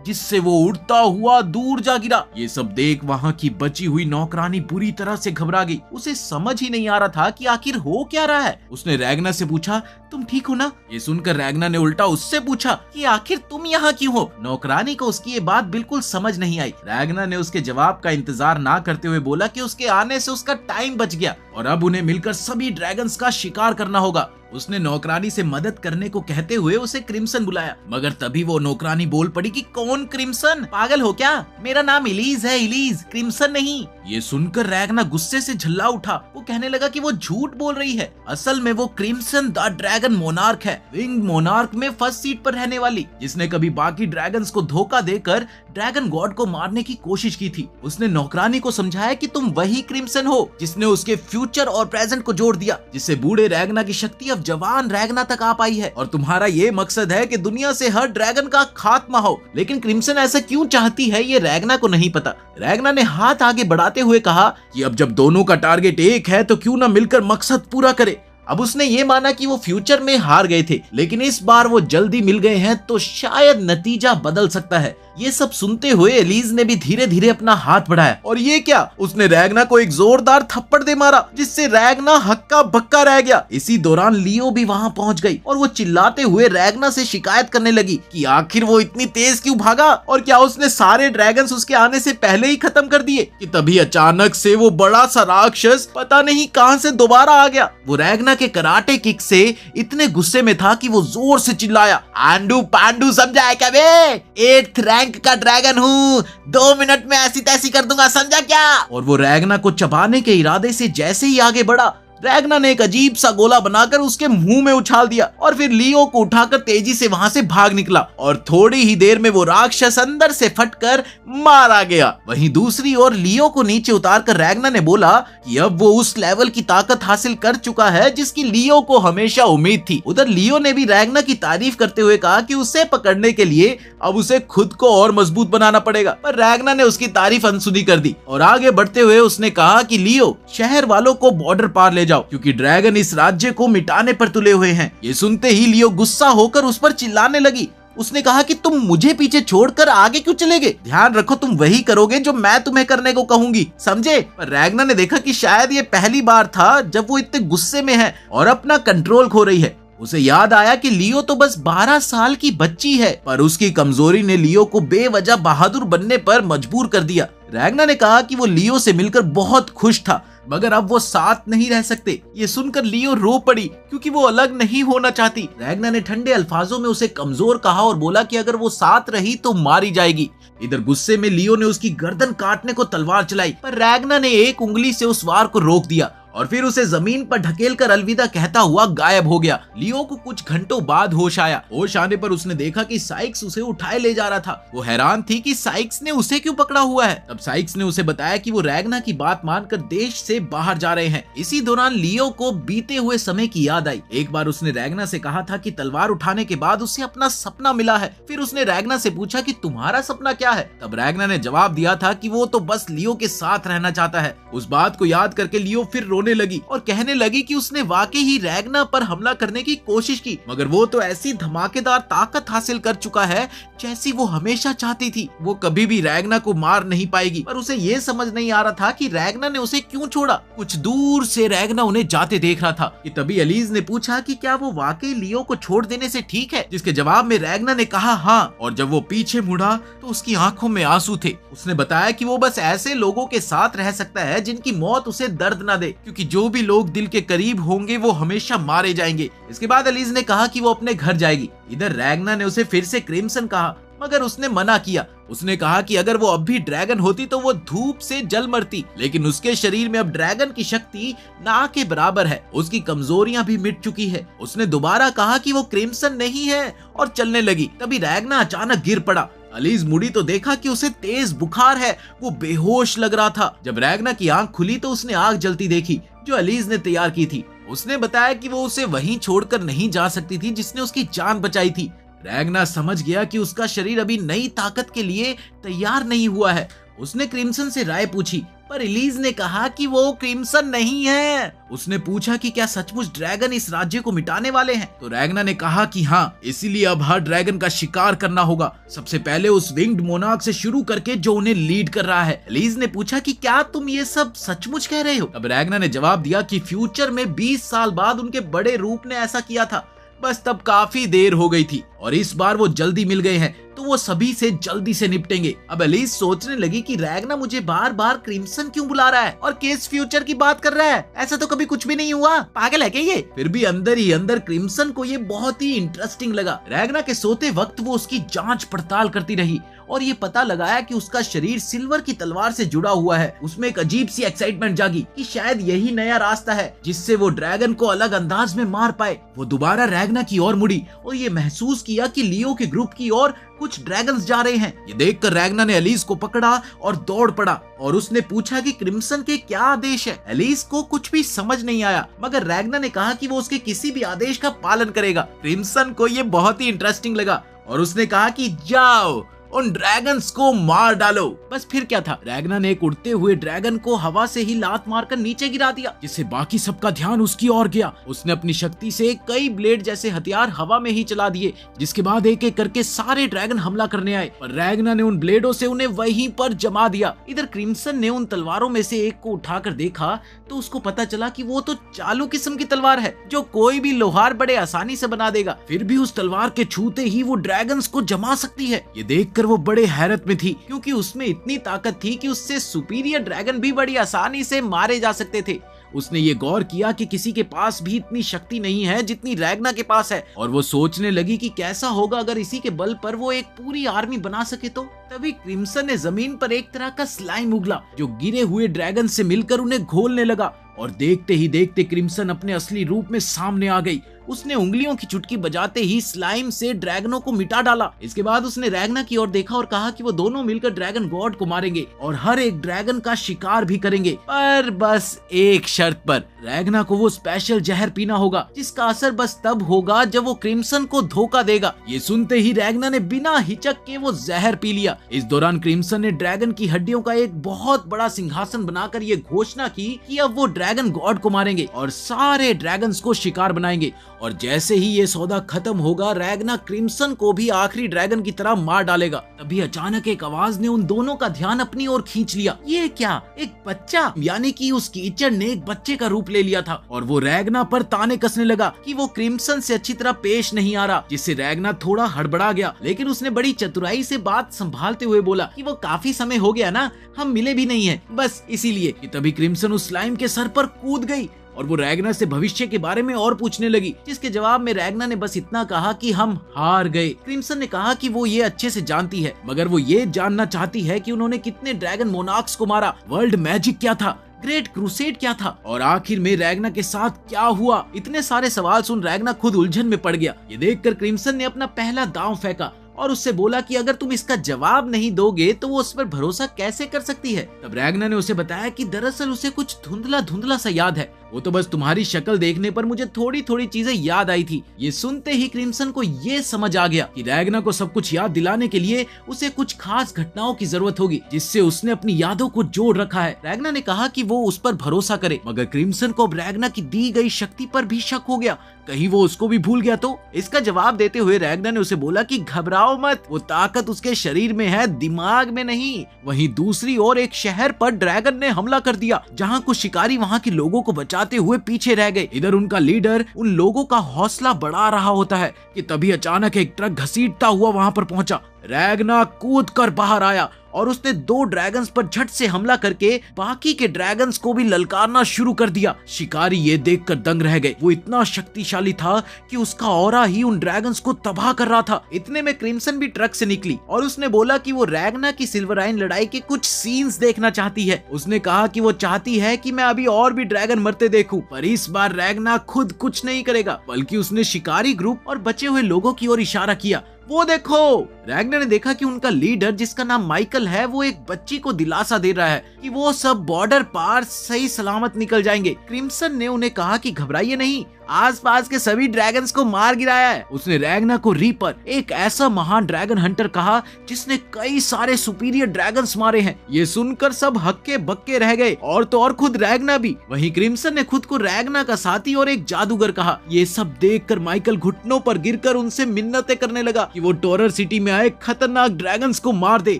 जिससे वो उड़ता हुआ दूर जा गिरा। ये सब देख वहां की बची हुई नौकरानी बुरी तरह से घबरा गई। उसे समझ ही नहीं आ रहा था कि आखिर हो क्या रहा है। उसने रैगना से पूछा, तुम ठीक हो ना? ये सुनकर रैगना ने उल्टा उससे पूछा कि आखिर तुम यहाँ क्यों हो? नौकरानी को उसकी ये बात बिल्कुल समझ नहीं आई। रैगना ने उसके जवाब का इंतजार ना करते हुए बोला कि उसके आने से उसका टाइम बच गया और अब उन्हें मिलकर सभी ड्रैगन्स का शिकार करना होगा। उसने नौकरानी से मदद करने को कहते हुए उसे क्रिम्सन बुलाया, मगर तभी वो नौकरानी बोल पड़ी कि कौन क्रिम्सन? पागल हो क्या? मेरा नाम इलीज है, इलीज, क्रिम्सन नहीं। ये सुनकर रैगना गुस्से से झल्ला उठा। वो कहने लगा कि वो झूठ बोल रही है। असल में वो क्रिम्सन द ड्रैगन मोनार्क है, विंग मोनार्क में फर्स्ट सीट पर रहने वाली, जिसने कभी बाकी ड्रैगन्स को धोखा देकर ड्रैगन गॉड को मारने की कोशिश की थी। उसने नौकरानी को समझाया कि तुम वही क्रिम्सन हो जिसने उसके फ्यूचर और प्रेजेंट को जोड़ दिया, जिससे बूढ़े रैगना की शक्ति अब जवान रैगना तक आ पाई है और तुम्हारा ये मकसद है कि दुनिया से हर ड्रैगन का खात्मा हो। लेकिन क्रिम्सन ऐसा क्यों चाहती है ये रैगना को नहीं पता। रैगना ने हाथ आगे बढ़ाते हुए कहा कि अब जब दोनों का टारगेट एक है तो क्यों ना मिलकर मकसद पूरा करे। अब उसने ये माना कि वो फ्यूचर में हार गए थे, लेकिन इस बार वो जल्दी मिल गए हैं तो शायद नतीजा बदल सकता है। ये सब सुनते हुए एलीज ने भी धीरे धीरे अपना हाथ बढ़ाया और ये क्या, उसने रैगना को एक जोरदार थप्पड़ दे मारा, जिससे रैगना हक्का बक्का रह गया। इसी दौरान लियो भी वहां पहुंच गई और वो चिल्लाते हुए रैगना से शिकायत करने लगी कि आखिर वो इतनी तेज क्यों भागा और क्या उसने सारे ड्रैगन्स उसके आने से पहले ही खत्म कर दिए। कि तभी अचानक से वो बड़ा सा राक्षस पता नहीं कहां से दोबारा आ गया। वो रैगना के कराटे किक से इतने गुस्से में था कि वो जोर से चिल्लाया, आंडू पांडू समझा है क्या बे? 8th रैंक का ड्रैगन हूँ, 2 मिनट में ऐसी तैसी कर दूंगा, समझा क्या? और वो रैगना को चबाने के इरादे से जैसे ही आगे बढ़ा, रैगना ने एक अजीब सा गोला बनाकर उसके मुंह में उछाल दिया और फिर लियो को उठाकर तेजी से वहां से भाग निकला और थोड़ी ही देर में वो राक्षस अंदर से फटकर मारा गया। वहीं दूसरी ओर लियो को नीचे उतारकर रैगना ने बोला कि अब वो उस लेवल की ताकत हासिल कर चुका है जिसकी लियो को हमेशा उम्मीद थी। उधर लियो ने भी रैगना की तारीफ करते हुए कहा कि उसे पकड़ने के लिए अब उसे खुद को और मजबूत बनाना पड़ेगा, पर रैगना ने उसकी तारीफ अनसुनी कर दी और आगे बढ़ते हुए उसने कहा कि लियो, शहर वालों को बॉर्डर पार ले जाओ क्योंकि ड्रैगन इस राज्य को मिटाने पर तुले हुए हैं। ये सुनते ही लियो गुस्सा होकर उस पर चिल्लाने लगी। उसने कहा कि तुम मुझे पीछे छोड़कर आगे क्यों चले गए? ध्यान रखो तुम वही करोगे जो मैं तुम्हें करने को कहूंगी, समझे? पर रैगना ने देखा कि शायद ये पहली बार था जब वो इतने गुस्से में है और अपना कंट्रोल खो रही है। उसे याद आया कि लियो तो बस 12 साल की बच्ची है, पर उसकी कमजोरी ने लियो को बेवजह बहादुर बनने पर मजबूर कर दिया। रैगना ने कहा कि वो लियो से मिलकर बहुत खुश था, मगर अब वो साथ नहीं रह सकते। ये सुनकर लियो रो पड़ी क्योंकि वो अलग नहीं होना चाहती। रैगना ने ठंडे अल्फाजों में उसे कमजोर कहा और बोला कि अगर वो साथ रही तो मारी जाएगी। इधर गुस्से में लियो ने उसकी गर्दन काटने को तलवार चलाई, पर रैगना ने एक उंगली से उस वार को रोक दिया और फिर उसे जमीन पर ढकेलकर अलविदा कहता हुआ गायब हो गया। लियो को कुछ घंटों बाद होश आया। होश आने पर उसने देखा कि साइक्स उसे उठाए ले जा रहा था। वो हैरान थी कि साइक्स ने उसे क्यों पकड़ा हुआ है। तब साइक्स ने उसे बताया कि वो रैगना की बात मानकर देश से बाहर जा रहे हैं। इसी दौरान लियो को बीते हुए समय की याद आई। एक बार उसने रैगना से कहा था कि तलवार उठाने के बाद उसे अपना सपना मिला है। फिर उसने रैगना से पूछा कि तुम्हारा सपना क्या है? तब रैगना ने जवाब दिया था कि वो तो बस लियो के साथ रहना चाहता है। उस बात को याद करके लियो फिर रोने लगी और कहने लगी कि उसने वाकई ही रैगना पर हमला करने की कोशिश की, मगर वो तो ऐसी धमाकेदार ताकत हासिल कर चुका है जैसी वो हमेशा चाहती थी। वो कभी भी रैगना को मार नहीं पाएगी, पर उसे ये समझ नहीं आ रहा था कि रैगना ने उसे क्यों छोड़ा। कुछ दूर से रैगना उन्हें जाते देख रहा था कि तभी एलिज ने पूछा कि क्या वो वाकई लियो को छोड़ देने से ठीक है, जिसके जवाब में रैगना ने कहा हाँ, और जब वो पीछे मुड़ा तो उसकी आंखों में आंसू थे। उसने बताया कि वो बस ऐसे लोगों के साथ रह सकता है जिनकी मौत उसे दर्द न दे, क्योंकि जो भी लोग दिल के करीब होंगे वो हमेशा मारे जाएंगे। इसके बाद एलिज ने कहा कि वो अपने घर जाएगी। इधर रैगना ने उसे फिर से क्रिम्सन कहा, मगर उसने मना किया। उसने कहा कि अगर वो अब भी ड्रैगन होती तो वो धूप से जल मरती, लेकिन उसके शरीर में अब ड्रैगन की शक्ति ना के बराबर है। उसकी कमजोरियां भी मिट चुकी है। उसने दोबारा कहा कि वो क्रिम्सन नहीं है और चलने लगी। तभी रैगना अचानक गिर पड़ा। एलिज मुड़ी तो देखा कि उसे तेज बुखार है। वो बेहोश लग रहा था। जब रैगना की आंख खुली तो उसने आग जलती देखी जो एलिज ने तैयार की थी। उसने बताया कि वो उसे वहीं छोड़कर नहीं जा सकती थी जिसने उसकी जान बचाई थी। रैगना समझ गया कि उसका शरीर अभी नई ताकत के लिए तैयार नहीं हुआ है। उसने क्रिम्सन से राय पूछी, पर एलिज ने कहा कि वो क्रिम्सन नहीं है। उसने पूछा कि क्या सचमुच ड्रैगन इस राज्य को मिटाने वाले हैं? तो रैगना ने कहा कि हाँ, इसीलिए अब हर ड्रैगन का शिकार करना होगा। सबसे पहले उस विंग्ड मोनार्क से शुरू करके जो उन्हें लीड कर रहा है। एलिज ने पूछा कि क्या तुम ये सब सचमुच कह रहे हो? तब रैगना ने जवाब दिया कि फ्यूचर में 20 साल बाद उनके बड़े रूप ने ऐसा किया था, बस तब काफी देर हो गई थी और इस बार वो जल्दी मिल गए हैं तो वो सभी से जल्दी से निपटेंगे। अब एलिज सोचने लगी कि रैगना मुझे बार बार क्रिम्सन क्यों बुला रहा है और किस फ्यूचर की बात कर रहा है? ऐसा तो कभी कुछ भी नहीं हुआ, पागल है क्या ये? फिर भी अंदर ही अंदर क्रिम्सन को ये बहुत ही इंटरेस्टिंग लगा। रैगना के सोते वक्त वो उसकी जांच पड़ताल करती रही और ये पता लगाया कि उसका शरीर सिल्वर की तलवार से जुड़ा हुआ है। उसमें एक अजीब सी एक्साइटमेंट जागी कि शायद यही नया रास्ता है जिससे वो ड्रैगन को अलग अंदाज में मार पाए। वो दोबारा रैगना की ओर मुड़ी और ये महसूस किया कि लियो के ग्रुप की ओर कुछ ड्रैगन्स जा रहे हैं। ये देखकर रैगना ने एलिज को पकड़ा और दौड़ पड़ा और उसने पूछा कि क्रिम्सन के क्या आदेश है। एलिज को कुछ भी समझ नहीं आया, मगर रैगना ने कहा कि वो उसके किसी भी आदेश का पालन करेगा। क्रिम्सन को ये बहुत ही इंटरेस्टिंग लगा और उसने कहा कि जाओ उन ड्रैगन्स को मार डालो। बस फिर क्या था, रैगना ने एक उड़ते हुए ड्रैगन को हवा से ही लात मारकर नीचे गिरा दिया, जिससे बाकी सबका ध्यान उसकी ओर गया। उसने अपनी शक्ति से कई ब्लेड जैसे हथियार हवा में ही चला दिए, जिसके बाद एक एक करके सारे ड्रैगन हमला करने आए, पर रैगना ने उन ब्लेडों से उन्हें वहीं पर जमा दिया। इधर क्रिम्सन ने उन तलवारों में से एक को उठाकर देखा तो उसको पता चला कि वो तो चालू किस्म की तलवार है जो कोई भी लोहार बड़े आसानी से बना देगा। फिर भी उस तलवार के छूते ही वो ड्रैगन्स को जमा सकती है। ये देखकर वो बड़े हैरत में थी, क्योंकि उसमें इतनी ताकत थी कि उससे सुपीरियर ड्रैगन भी बड़ी आसानी से मारे जा सकते थे। उसने ये गौर किया कि किसी के पास भी इतनी शक्ति नहीं है जितनी रैगना के पास है, और वो सोचने लगी कि कैसा होगा अगर इसी के बल पर वो एक पूरी आर्मी बना सके तो। तभी क्रिम्सन ने जमीन पर एक तरह का स्लाइम उगला जो गिरे हुए ड्रैगन से मिलकर उन्हें घोलने लगा। और देखते ही देखते क्रिम्सन अपने असली रूप में सामने आ गई। उसने उंगलियों की चुटकी बजाते ही स्लाइम से ड्रैगनों को मिटा डाला। इसके बाद उसने रैगना की ओर देखा और कहा कि वो दोनों मिलकर ड्रैगन गॉड को मारेंगे और हर एक ड्रैगन का शिकार भी करेंगे, पर बस एक शर्त पर। रैगना को वो स्पेशल जहर पीना होगा जिसका असर बस तब होगा जब वो क्रिम्सन को धोखा देगा। ये सुनते ही रैगना ने बिना हिचक के वो जहर पी लिया। इस दौरान क्रिम्सन ने ड्रैगन की हड्डियों का एक बहुत बड़ा सिंहासन बनाकर ये घोषणा की कि अब वो ड्रैगन गॉड को मारेंगे और सारे ड्रैगन्स को शिकार बनाएंगे। और जैसे ही ये सौदा खत्म होगा, रैगना क्रिम्सन को भी आखिरी ड्रैगन की तरह मार डालेगा। तभी अचानक एक आवाज ने उन दोनों का ध्यान अपनी ओर खींच लिया। ये क्या, एक बच्चा? यानी कि उस कीचड़ ने एक बच्चे का रूप ले लिया था और वो रैगना पर ताने कसने लगा कि वो क्रिम्सन से अच्छी तरह पेश नहीं आ रहा, जिससे रैगना थोड़ा हड़बड़ा गया। लेकिन उसने बड़ी चतुराई से बात संभालते हुए बोला कि वो काफी समय हो गया ना, हम मिले भी नहीं है, बस इसीलिए। कि तभी क्रिम्सन उस स्लाइम के सर पर कूद गई और वो रैगना से भविष्य के बारे में और पूछने लगी, जिसके जवाब में रैगना ने बस इतना कहा कि हम हार गए। क्रिम्सन ने कहा कि वो ये अच्छे से जानती है, मगर वो ये जानना चाहती है कि उन्होंने कितने ड्रैगन मोनार्क्स को मारा, वर्ल्ड मैजिक क्या था, ग्रेट क्रूसेड क्या था और आखिर में रैगना के साथ क्या हुआ। इतने सारे सवाल सुन रैगना खुद उलझन में पड़ गया। ये देखकर क्रिम्सन ने अपना पहला दांव फेंका और उससे बोला कि अगर तुम इसका जवाब नहीं दोगे तो वो उस पर भरोसा कैसे कर सकती है। तब रैगना ने उसे बताया कि दरअसल उसे कुछ धुंधला धुंधला सा याद है, वो तो बस तुम्हारी शक्ल देखने पर मुझे थोड़ी थोड़ी चीजें याद आई थी। ये सुनते ही क्रिम्सन को ये समझ आ गया कि रैगना को सब कुछ याद दिलाने के लिए उसे कुछ खास घटनाओं की जरूरत होगी जिससे उसने अपनी यादों को जोड़ रखा है। रैगना ने कहा कि वो उस पर भरोसा करे, मगर क्रिम्सन को अब रैगना की दी गई शक्ति पर भी शक हो गया, कहीं वो उसको भी भूल गया तो। इसका जवाब देते हुए रैगना ने उसे बोला कि घबराओ मत, वो ताकत उसके शरीर में है, दिमाग में नहीं। वहीं दूसरी ओर एक शहर पर ड्रैगन ने हमला कर दिया, जहां कुछ शिकारी वहां के लोगों को बचाते हुए पीछे रह गए। इधर उनका लीडर उन लोगों का हौसला बढ़ा रहा होता है कि तभी अचानक एक ट्रक घसीटता हुआ वहां पर पहुंचा। रैगना कूद कर बाहर आया और उसने 2 ड्रैगन्स पर झट से हमला करके बाकी के ड्रैगन्स को भी ललकारना शुरू कर दिया। शिकारी ये देखकर दंग रह गए, वो इतना शक्तिशाली था कि उसका ऑरा ही उन ड्रैगन्स को तबाह कर रहा था। इतने में क्रिम्सन भी ट्रक से निकली और उसने बोला कि वो रैगना की सिल्वराइन लड़ाई के कुछ सीन्स देखना चाहती है। उसने कहा कि वो चाहती है कि मैं अभी और भी ड्रैगन मरते देखूं, पर इस बार रैगना खुद कुछ नहीं करेगा, बल्कि उसने शिकारी ग्रुप और बचे हुए लोगों की ओर इशारा किया। वो देखो, रैगना ने देखा कि उनका लीडर जिसका नाम माइकल है, वो एक बच्ची को दिलासा दे रहा है कि वो सब बॉर्डर पार सही सलामत निकल जाएंगे। क्रिम्सन ने उन्हें कहा कि घबराइए नहीं, आसपास के सभी ड्रैगन्स को मार गिराया है। उसने रैगना को रीपर, एक ऐसा महान ड्रैगन हंटर कहा जिसने कई सारे सुपीरियर ड्रैगन्स मारे हैं। ये सुनकर सब हक्के बक्के रह गए और तो और खुद रैगना भी। वहीं क्रिम्सन ने खुद को रैगना का साथी और एक जादूगर कहा। ये सब देखकर माइकल घुटनों पर गिरकर उनसे मिन्नतें करने लगा कि वो टोरर सिटी में आए खतरनाक ड्रैगन्स को मार दे,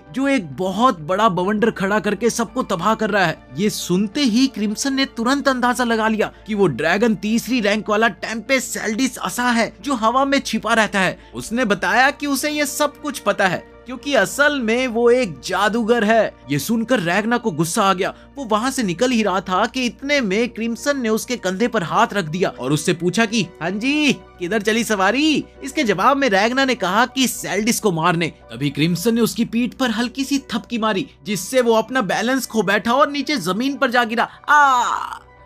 जो एक बहुत बड़ा बवंडर खड़ा करके सबको तबाह कर रहा है। ये सुनते ही क्रिम्सन ने तुरंत अंदाजा लगा लिया कि वो ड्रैगन तीसरी रैंक वाला टेम्पेस्ट सेल्डिस असा है जो हवा में छिपा रहता है। उसने बताया कि उसे ये सब कुछ पता है क्योंकि असल में वो एक जादूगर है। ये सुनकर रैगना को गुस्सा आ गया। वो वहां से निकल ही रहा था कि इतने में क्रिम्सन ने उसके कंधे पर हाथ रख दिया और उससे पूछा कि हाँ जी, किधर चली सवारी। इसके जवाब में रैगना ने कहा कि सेल्डिस को मारने। तभी क्रिम्सन ने उसकी पीठ पर हल्की सी थपकी मारी, जिससे वो अपना बैलेंस खो बैठा और नीचे जमीन पर जा गिरा।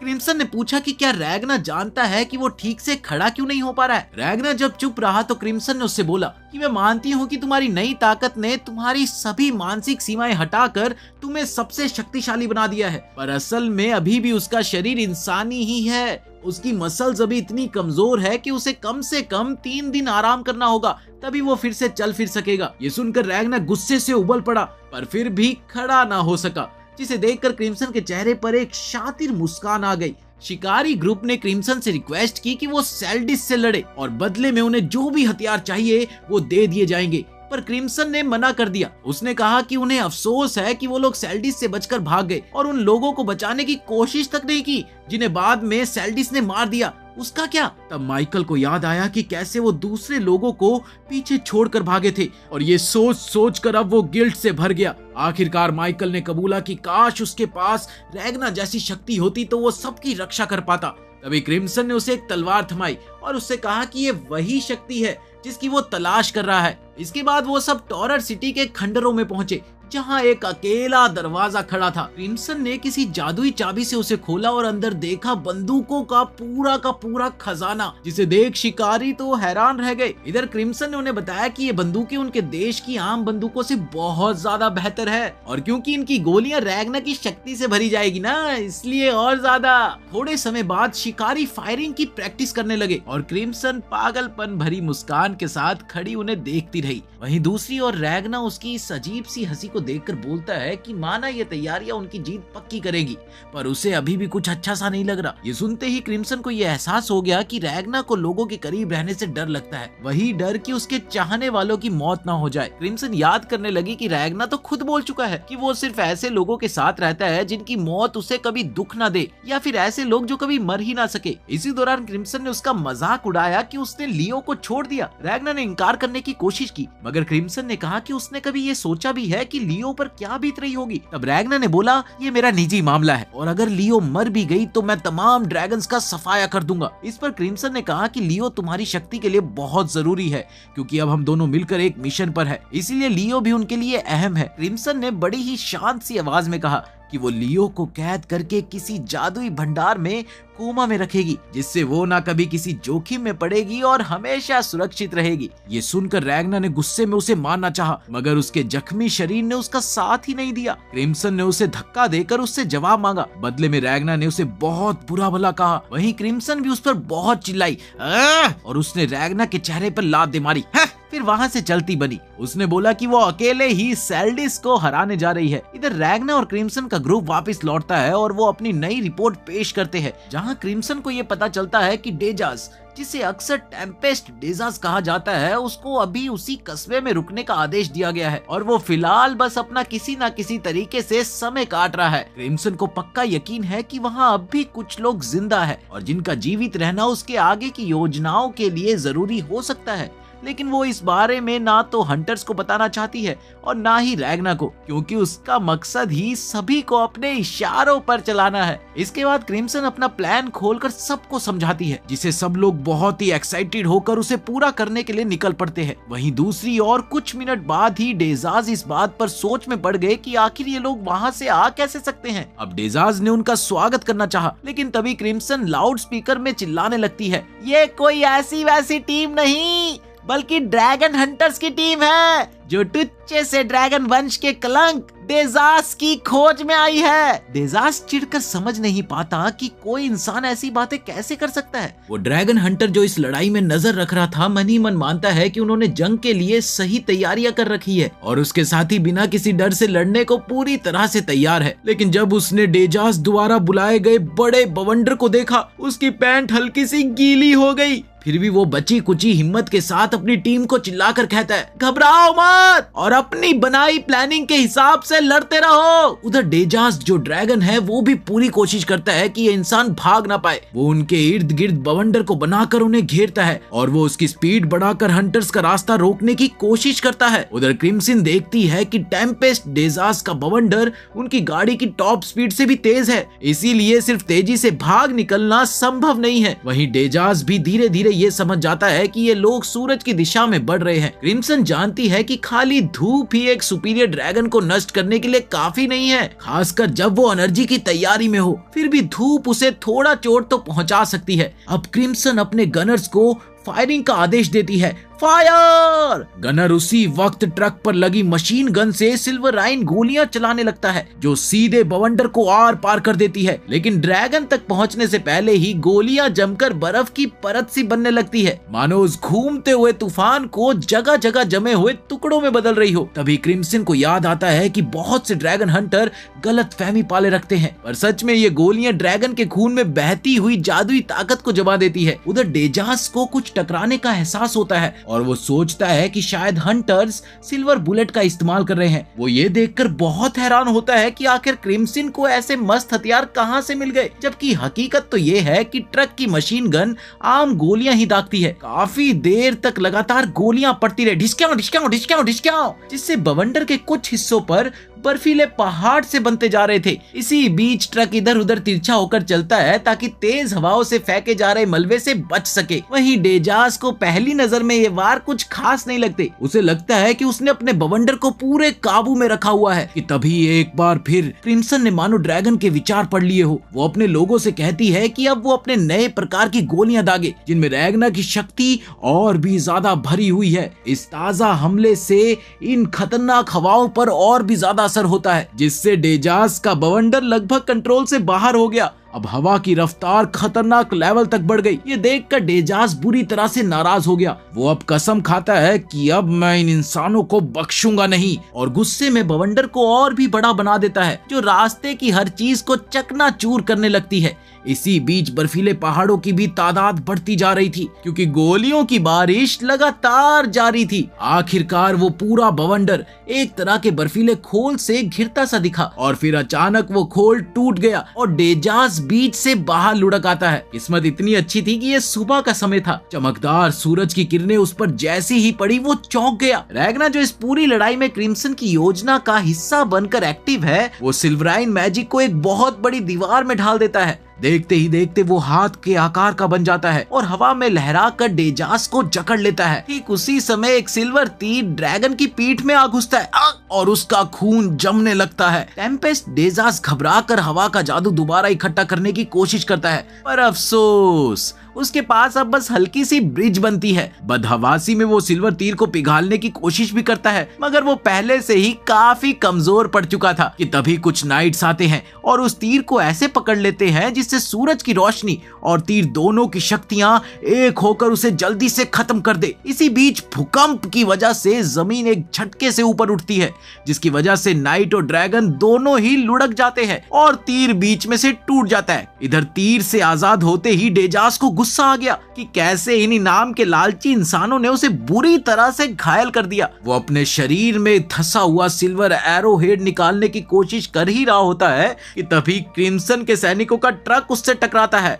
क्रिम्सन ने पूछा कि क्या रैगना जानता है कि वो ठीक से खड़ा क्यों नहीं हो पा रहा है। रैगना जब चुप रहा तो क्रिम्सन ने उससे बोला कि मैं मानती हूँ कि तुम्हारी नई ताकत ने तुम्हारी सभी मानसिक सीमाएं हटाकर तुम्हें सबसे शक्तिशाली बना दिया है, पर असल में अभी भी उसका शरीर इंसानी ही है। उसकी मसल्स अभी इतनी कमजोर है कि उसे कम से कम 3 दिन आराम करना होगा, तभी वो फिर से चल फिर सकेगा। ये सुनकर रैगना गुस्से से उबल पड़ा, पर फिर भी खड़ा ना हो सका, जिसे देखकर क्रिम्सन के चेहरे पर एक शातिर मुस्कान आ गई। शिकारी ग्रुप ने क्रिम्सन से रिक्वेस्ट की कि वो सेल्डिस से लड़े और बदले में उन्हें जो भी हथियार चाहिए वो दे दिए जाएंगे, पर क्रिम्सन ने मना कर दिया। उसने कहा कि उन्हें अफसोस है कि वो लोग सेल्डिस से बचकर भाग गए और उन लोगों को बचाने की कोशिश तक नहीं की जिन्हें बाद में सेल्डिस ने मार दिया। उसका क्या? तब माइकल को याद आया कि कैसे वो दूसरे लोगों को पीछे छोड़कर भागे थे और ये सोच सोच कर अब वो गिल्ट से भर गया। आखिरकार माइकल ने कबूला कि काश उसके पास रैगना जैसी शक्ति होती तो वो सबकी रक्षा कर पाता। तभी क्रिम्सन ने उसे एक तलवार थमाई और उससे कहा कि ये वही शक्ति है जिसकी वो तलाश कर रहा है। इसके बाद वो सब टॉरर सिटी के खंडरों में पहुंचे, जहाँ एक अकेला दरवाजा खड़ा था। क्रिम्सन ने किसी जादुई चाबी से उसे खोला और अंदर देखा बंदूकों का पूरा खजाना, जिसे देख शिकारी तो हैरान रह गए। इधर क्रिम्सन ने उन्हें बताया कि ये बंदूकें उनके देश की आम बंदूकों से बहुत ज्यादा बेहतर है, और क्योंकि इनकी गोलियां रैगना की शक्ति से भरी जाएगी ना, इसलिए और ज्यादा। थोड़े समय बाद शिकारी फायरिंग की प्रैक्टिस करने लगे और क्रिम्सन पागलपन भरी मुस्कान के साथ खड़ी उन्हें देखती रही। वहीं दूसरी ओर रैगना उसकी इस अजीब सी हंसी को देखकर बोलता है कि माना ये तैयारियां उनकी जीत पक्की करेगी, पर उसे अभी भी कुछ अच्छा सा नहीं लग रहा। ये सुनते ही क्रिम्सन को यह एहसास हो गया कि रैगना को लोगों के करीब रहने से डर लगता है, वही डर कि उसके चाहने वालों की मौत ना हो जाए। क्रिम्सन याद करने लगी कि रैगना तो खुद बोल चुका है कि वो सिर्फ ऐसे लोगों के साथ रहता है जिनकी मौत उसे कभी दुख ना दे, या फिर ऐसे लोग जो कभी मर ही ना सके। इसी दौरान क्रिम्सन ने उसका मजाक उड़ाया कि उसने लियो को छोड़ दिया। रैगना ने इनकार करने की कोशिश की, मगर क्रिम्सन ने कहा कि उसने कभी ये सोचा भी है कि लियो पर क्या बीत रही होगी। तब रैगना ने बोला, ये मेरा निजी मामला है और अगर लियो मर भी गई तो मैं तमाम ड्रैगन्स का सफाया कर दूंगा। इस पर क्रिम्सन ने कहा कि लियो तुम्हारी शक्ति के लिए बहुत जरूरी है, क्योंकि अब हम दोनों मिलकर एक मिशन पर है, इसीलिए लियो भी उनके लिए अहम है। क्रिम्सन ने बड़ी ही शांत सी आवाज में कहा कि वो लियो को कैद करके किसी जादुई भंडार में कोमा में रखेगी, जिससे वो ना कभी किसी जोखिम में पड़ेगी और हमेशा सुरक्षित रहेगी। ये सुनकर रैगना ने गुस्से में उसे मारना चाहा, मगर उसके जख्मी शरीर ने उसका साथ ही नहीं दिया। क्रिम्सन ने उसे धक्का देकर उससे जवाब मांगा। बदले में रैगना ने उसे बहुत बुरा भला कहा। वहीं क्रिम्सन भी उस पर बहुत चिल्लाई और उसने रैगना के चेहरे पर लात दे मारी। फिर वहां से चलती बनी। उसने बोला कि वो अकेले ही सेल्डिस को हराने जा रही है। इधर रैगना और क्रिम्सन का ग्रुप वापस लौटता है और वो अपनी नई रिपोर्ट पेश करते हैं, जहां क्रिम्सन को ये पता चलता है कि डेजास, जिसे अक्सर टेम्पेस्ट डेजास कहा जाता है, उसको अभी उसी कस्बे में रुकने का आदेश दिया गया है और वो फिलहाल बस अपना किसी न किसी तरीके से समय काट रहा है। क्रिम्सन को पक्का यकीन है कि वहाँ अब भी कुछ लोग जिंदा है और जिनका जीवित रहना उसके आगे की योजनाओं के लिए जरूरी हो सकता है, लेकिन वो इस बारे में ना तो हंटर्स को बताना चाहती है और ना ही रैगना को, क्योंकि उसका मकसद ही सभी को अपने इशारों पर चलाना है। इसके बाद क्रिम्सन अपना प्लान खोलकर सबको समझाती है, जिसे सब लोग बहुत ही एक्साइटेड होकर उसे पूरा करने के लिए निकल पड़ते हैं। वहीं दूसरी ओर कुछ मिनट बाद ही डेजाज इस बात पर सोच में पड़ गए कि आखिर ये लोग वहाँ से आ कैसे सकते हैं। अब डेजाज ने उनका स्वागत करना चाहा, लेकिन तभी क्रिम्सन लाउड स्पीकर में चिल्लाने लगती है, ये कोई ऐसी वैसी टीम नहीं बल्कि ड्रैगन हंटर्स की टीम है, जो टुच्चे से ड्रैगन वंश के कलंक डेजास की खोज में आई है। डेजास चिढ़कर समझ नहीं पाता कि कोई इंसान ऐसी बातें कैसे कर सकता है। वो ड्रैगन हंटर जो इस लड़ाई में नजर रख रहा था, मन ही मन मानता है कि उन्होंने जंग के लिए सही तैयारियां कर रखी है और उसके साथी बिना किसी डर से लड़ने को पूरी तरह से तैयार है। लेकिन जब उसने डेजास द्वारा बुलाए गए बड़े बवंडर को देखा, उसकी पैंट हल्की सी गीली हो गई। फिर भी वो बची कुची हिम्मत के साथ अपनी टीम को चिल्लाकर कहता है, घबराओ मत और अपनी बनाई प्लानिंग के हिसाब से लड़ते रहो। उधर डेजास जो ड्रैगन है, वो भी पूरी कोशिश करता है कि ये इंसान भाग ना पाए। वो उनके इर्द गिर्द बवंडर को बनाकर उन्हें घेरता है और वो उसकी स्पीड बढ़ाकर हंटर्स का रास्ता रोकने की कोशिश करता है। उधर क्रिम्सन देखती है कि टेम्पेस्ट डेजास का बवंडर उनकी गाड़ी की टॉप स्पीड से भी तेज है, इसीलिए सिर्फ तेजी से भाग निकलना संभव नहीं है। वहीं डेजास भी धीरे धीरे ये समझ जाता है कि ये लोग सूरज की दिशा में बढ़ रहे हैं। क्रिम्सन जानती है कि खाली धूप ही एक सुपीरियर ड्रैगन को नष्ट करने के लिए काफी नहीं है, खासकर जब वो एनर्जी की तैयारी में हो। फिर भी धूप उसे थोड़ा चोट तो पहुंचा सकती है। अब क्रिम्सन अपने गनर्स को फायरिंग का आदेश देती है, फायर! गनर उसी वक्त ट्रक पर लगी मशीन गन से सिल्वराइन गोलियां चलाने लगता है, जो सीधे बवंडर को आर पार कर देती है। लेकिन ड्रैगन तक पहुंचने से पहले ही गोलियां जमकर बर्फ की परत सी बनने लगती है, मानो उस घूमते हुए तूफान को जगह जगह जमे हुए टुकड़ों में बदल रही हो। तभी क्रिम्सन को याद आता है कि बहुत से ड्रैगन हंटर गलत फहमी पाले रखते हैं, पर सच में ये गोलियां ड्रैगन के खून में बहती हुई जादुई ताकत को जमा देती है। उधर डेजास को कुछ टकराने का एहसास होता है और वो सोचता है कि शायद हंटर्स सिल्वर बुलेट का इस्तेमाल कर रहे हैं। वो ये देखकर बहुत हैरान होता है कि आखिर क्रिम्सन को ऐसे मस्त हथियार कहां से मिल गए, जबकि हकीकत तो ये है कि ट्रक की मशीन गन आम गोलियां ही दागती है। काफी देर तक लगातार गोलियां पड़ती रही, ढिसक्याओ ढिसक्याओ ढिसक्याओ ढिसक्याओ, जिससे बवंडर के कुछ हिस्सों पर बर्फीले पहाड़ से बनते जा रहे थे। इसी बीच ट्रक इधर उधर तिरछा होकर चलता है ताकि तेज हवाओं से फेंके जा रहे मलबे से बच सके। वहीं डेजास को पहली नजर में ये वार कुछ खास नहीं लगते। उसे लगता है कि उसने अपने बवंडर को पूरे काबू में रखा हुआ है कि तभी एक बार फिर क्रिम्सन ने मानो ड्रैगन के विचार पढ़ लिए हो। वो अपने लोगों से कहती है कि अब वो अपने नए प्रकार की गोलियां दागे जिनमें रैगना की शक्ति और भी ज्यादा भरी हुई है। इस ताजा हमले से इन खतरनाक हवाओं पर और भी ज्यादा असर होता है, जिससे डेजास का बवंडर लगभग कंट्रोल से बाहर हो गया। अब हवा की रफ्तार खतरनाक लेवल तक बढ़ गई। ये देखकर डेजास बुरी तरह से नाराज हो गया। वो अब कसम खाता है कि अब मैं इन इंसानों को बख्शूंगा नहीं, और गुस्से में बवंडर को और भी बड़ा बना देता है, जो रास्ते की हर चीज को चकनाचूर करने लगती है। इसी बीच बर्फीले पहाड़ों की भी तादाद बढ़ती जा रही थी, क्योंकि गोलियों की बारिश लगातार जारी थी। आखिरकार वो पूरा बवंडर एक तरह के बर्फीले खोल से घिरता सा दिखा, और फिर अचानक वो खोल टूट गया और डेजास बीच से बाहर लुढ़क आता है। किस्मत इतनी अच्छी थी कि ये सुबह का समय था। चमकदार सूरज की किरणें उस पर जैसी ही पड़ी वो चौंक गया। रैगना, जो इस पूरी लड़ाई में क्रिम्सन की योजना का हिस्सा बनकर एक्टिव है, वो सिल्वराइन मैजिक को एक बहुत बड़ी दीवार में ढाल देता है। देखते ही देखते वो हाथ के आकार का बन जाता है और हवा में लहरा कर डेजास को जकड़ लेता है। ठीक उसी समय एक सिल्वर तीर ड्रैगन की पीठ में आ घुसता है और उसका खून जमने लगता है। टेम्पेस्ट डेजास घबरा कर हवा का जादू दोबारा इकट्ठा करने की कोशिश करता है, पर अफसोस उसके पास अब बस हल्की सी ब्रिज बनती है। बदहवासी में वो सिल्वर तीर को पिघालने की कोशिश भी करता है, मगर वो पहले से ही काफी कमजोर पड़ चुका था कि तभी कुछ नाइट्स आते हैं और उस तीर को ऐसे पकड़ लेते हैं जिससे सूरज की रोशनी और तीर दोनों की शक्तियां एक होकर उसे जल्दी से खत्म कर दे। इसी बीच भूकंप की वजह से जमीन एक झटके से ऊपर उठती है, जिसकी वजह से नाइट और ड्रैगन दोनों ही लुढ़क जाते हैं और तीर बीच में से टूट जाता है। इधर तीर से आजाद होते ही डेजास को गुस्सा आ गया कि कैसे इन इनाम के लालची इंसानों ने उसे बुरी तरह से घायल कर दिया। वो अपने शरीर में धंसा हुआ सिल्वर एरो हेड निकालने की कोशिश कर ही रहा होता है कि तभी क्रिम्सन के सैनिकों का ट्रक उससे टकराता है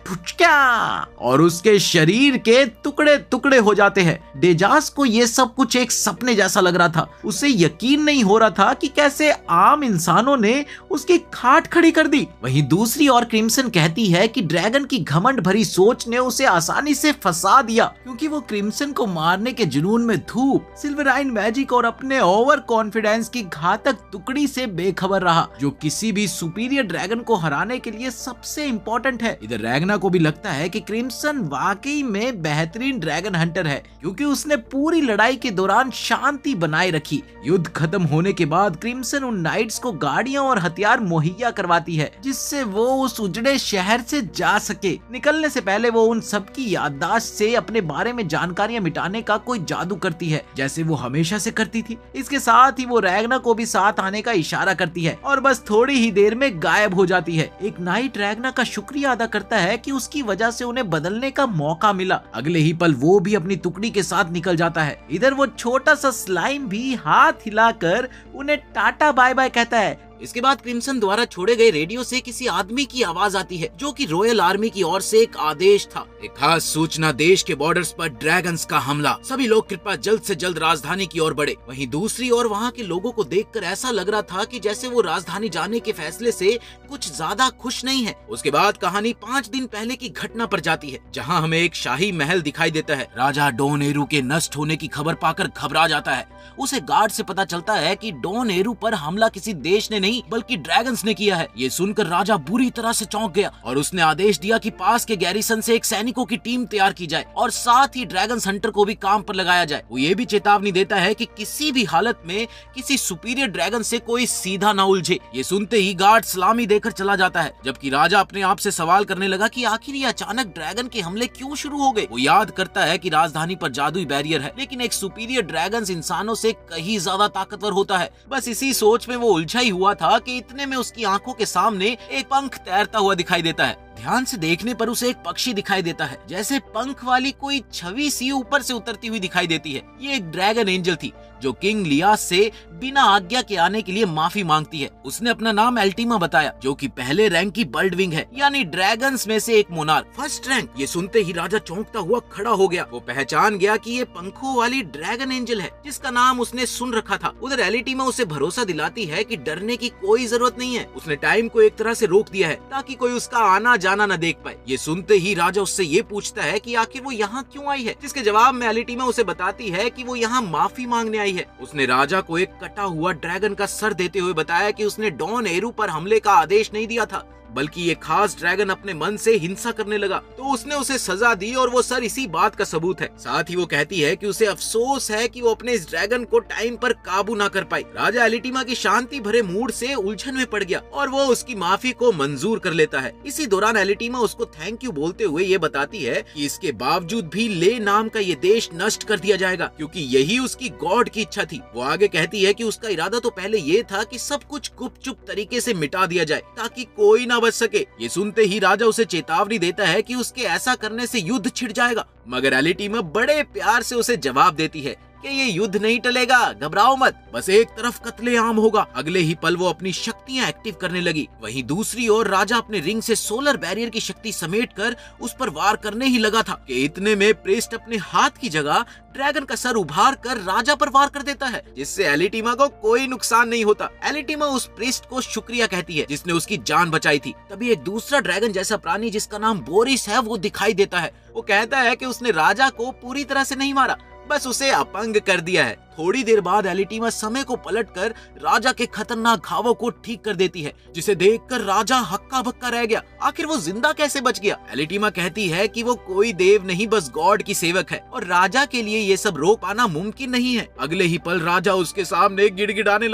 और उसके शरीर के टुकड़े टुकड़े हो जाते हैं। डेजास को ये सब कुछ एक सपने जैसा लग रहा था। उसे यकीन नहीं हो रहा था कि कैसे आम इंसानों ने उसकी खाट खड़ी कर दी। वहीं दूसरी ओर क्रिम्सन कहती है कि ड्रैगन की घमंड भरी सोच ने उसे आसानी से फंसा दिया, क्योंकि वो क्रिम्सन को मारने के जुनून में धूप, सिल्वराइन मैजिक और अपने ओवर कॉन्फिडेंस की घातक टुकड़ी से बेखबर रहा, जो किसी भी सुपीरियर ड्रैगन को हराने के लिए सबसे इंपॉर्टेंट है। इधर रैगना को भी लगता है कि क्रिम्सन वाकई में बेहतरीन ड्रैगन हंटर है, क्योंकि उसने पूरी लड़ाई के दौरान शांति बनाए रखी। युद्ध खत्म होने के बाद क्रिम्सन उन नाइट्स को गाड़ियां और हथियार मुहैया करवाती है, जिससे वो उस उजड़े शहर से जा सके। निकलने से पहले वो उन सबकी याददाश्त से अपने बारे में जानकारियां मिटाने का कोई जादू करती है, जैसे वो हमेशा से करती थी। इसके साथ ही वो रैगना को भी साथ आने का इशारा करती है और बस थोड़ी ही देर में गायब हो जाती है। एक नाइट रैगना का शुक्रिया अदा करता है कि उसकी वजह से उन्हें बदलने का मौका मिला। अगले ही पल वो भी अपनी टुकड़ी के साथ निकल जाता है। इधर वो छोटा सा स्लाइम भी हाथ हिलाकर उन्हें टाटा बाय बाय कहता है। इसके बाद क्रिम्सन द्वारा छोड़े गए रेडियो से किसी आदमी की आवाज आती है, जो कि रॉयल आर्मी की ओर से एक आदेश था। एक खास सूचना, देश के बॉर्डर्स पर ड्रैगन्स का हमला, सभी लोग कृपया जल्द से जल्द राजधानी की ओर बढ़े। वहीं दूसरी ओर वहाँ के लोगों को देखकर ऐसा लग रहा था कि जैसे वो राजधानी जाने के फैसले से कुछ ज्यादा खुश नहीं है। उसके बाद कहानी 5 दिन पहले की घटना पर जाती है, जहाँ हमें एक शाही महल दिखाई देता है। राजा डॉन एरू के नष्ट होने की खबर पाकर घबरा जाता है। उसे गार्ड से पता चलता है कि डॉन एरू पर हमला किसी देश ने नहीं बल्कि ड्रैगन्स ने किया है। ये सुनकर राजा बुरी तरह से चौंक गया और उसने आदेश दिया कि पास के गैरिसन से एक सैनिकों की टीम तैयार की जाए और साथ ही ड्रैगन्स हंटर को भी काम पर लगाया जाए। वो ये भी चेतावनी देता है कि किसी भी हालत में किसी सुपीरियर ड्रैगन से कोई सीधा न उलझे। ये सुनते ही गार्ड सलामी देकर चला जाता है, जबकि राजा अपने आप से सवाल करने लगा कि आखिर ये अचानक ड्रैगन के हमले क्यों शुरू हो गए। वो याद करता है कि राजधानी पर जादुई बैरियर है, लेकिन एक सुपीरियर ड्रैगन इंसानों से कहीं ज्यादा ताकतवर होता है। बस इसी सोच में वो उलझा ही हुआ था कि इतने में उसकी आंखों के सामने एक पंख तैरता हुआ दिखाई देता है। ध्यान से देखने पर उसे एक पक्षी दिखाई देता है, जैसे पंख वाली कोई छवि सी ऊपर से उतरती हुई दिखाई देती है। ये एक ड्रैगन एंजल थी जो किंग लियास से बिना आज्ञा के आने के लिए माफी मांगती है। उसने अपना नाम एल्टीमा बताया, जो कि पहले रैंक की बर्ड विंग है, यानी ड्रैगन्स में से एक मोनार्क, फर्स्ट रैंक। ये सुनते ही राजा चौंकता हुआ खड़ा हो गया। वो पहचान गया कि ये पंखों वाली ड्रैगन एंजल है, जिसका नाम उसने सुन रखा था। उधर एलिटीमा उसे भरोसा दिलाती है कि डरने की कोई जरूरत नहीं है। उसने टाइम को एक तरह से रोक दिया है ताकि कोई उसका आना जाना न देख पाए। ये सुनते ही राजा उससे ये पूछता है कि आखिर वो यहाँ क्यों आई है, जिसके जवाब में एलिटीमा उसे बताती है कि वो यहाँ माफी मांगने आई है। उसने राजा को एक कटा हुआ ड्रैगन का सर देते हुए बताया कि उसने डॉन एरू पर हमले का आदेश नहीं दिया था, बल्कि ये खास ड्रैगन अपने मन से हिंसा करने लगा, तो उसने उसे सजा दी और वो सर इसी बात का सबूत है। साथ ही वो कहती है कि उसे अफसोस है कि वो अपने इस ड्रैगन को टाइम पर काबू ना कर पाई। राजा एलिटीमा की शांति भरे मूड से उलझन में पड़ गया और वो उसकी माफी को मंजूर कर लेता है। इसी दौरान एलिटीमा उसको थैंक यू बोलते हुए ये बताती है कि इसके बावजूद भी ले नाम का ये देश नष्ट कर दिया जाएगा, क्योंकि यही उसकी गॉड की इच्छा थी। वो आगे कहती है कि उसका इरादा तो पहले ये था कि सब कुछ गुपचुप तरीके से मिटा दिया जाए ताकि कोई ना बच सके। ये सुनते ही राजा उसे चेतावनी देता है कि उसके ऐसा करने से युद्ध छिड़ जाएगा, मगर एलिटीमा बड़े प्यार से उसे जवाब देती है कि ये युद्ध नहीं टलेगा, घबराओ मत, बस एक तरफ कत्लेआम होगा। अगले ही पल वो अपनी शक्तियां एक्टिव करने लगी। वहीं दूसरी ओर राजा अपने रिंग से सोलर बैरियर की शक्ति समेटकर उस पर वार करने ही लगा था कि इतने में प्रीस्ट अपने हाथ की जगह ड्रैगन का सर उभार कर राजा पर वार कर देता है, जिससे एलिटीमा को कोई नुकसान नहीं होता। एलिटीमा उस प्रीस्ट को शुक्रिया कहती है जिसने उसकी जान बचाई थी। तभी एक दूसरा ड्रैगन जैसा प्राणी जिसका नाम बोरिस है वो दिखाई देता है। वो कहता है कि उसने राजा को पूरी तरह से नहीं मारा, बस उसे अपंग कर दिया है। थोड़ी देर बाद एलिटीमा समय को पलटकर राजा के खतरनाक घावों को ठीक कर देती है, जिसे देखकर राजा हक्का बक्का रह गया। आखिर वो जिंदा कैसे बच गया? एलिटीमा कहती है कि वो कोई देव नहीं, बस गॉड की सेवक है और राजा के लिए ये सब रोक पाना मुमकिन नहीं है। अगले ही पल राजा उसके सामने गिड़गिड़ाने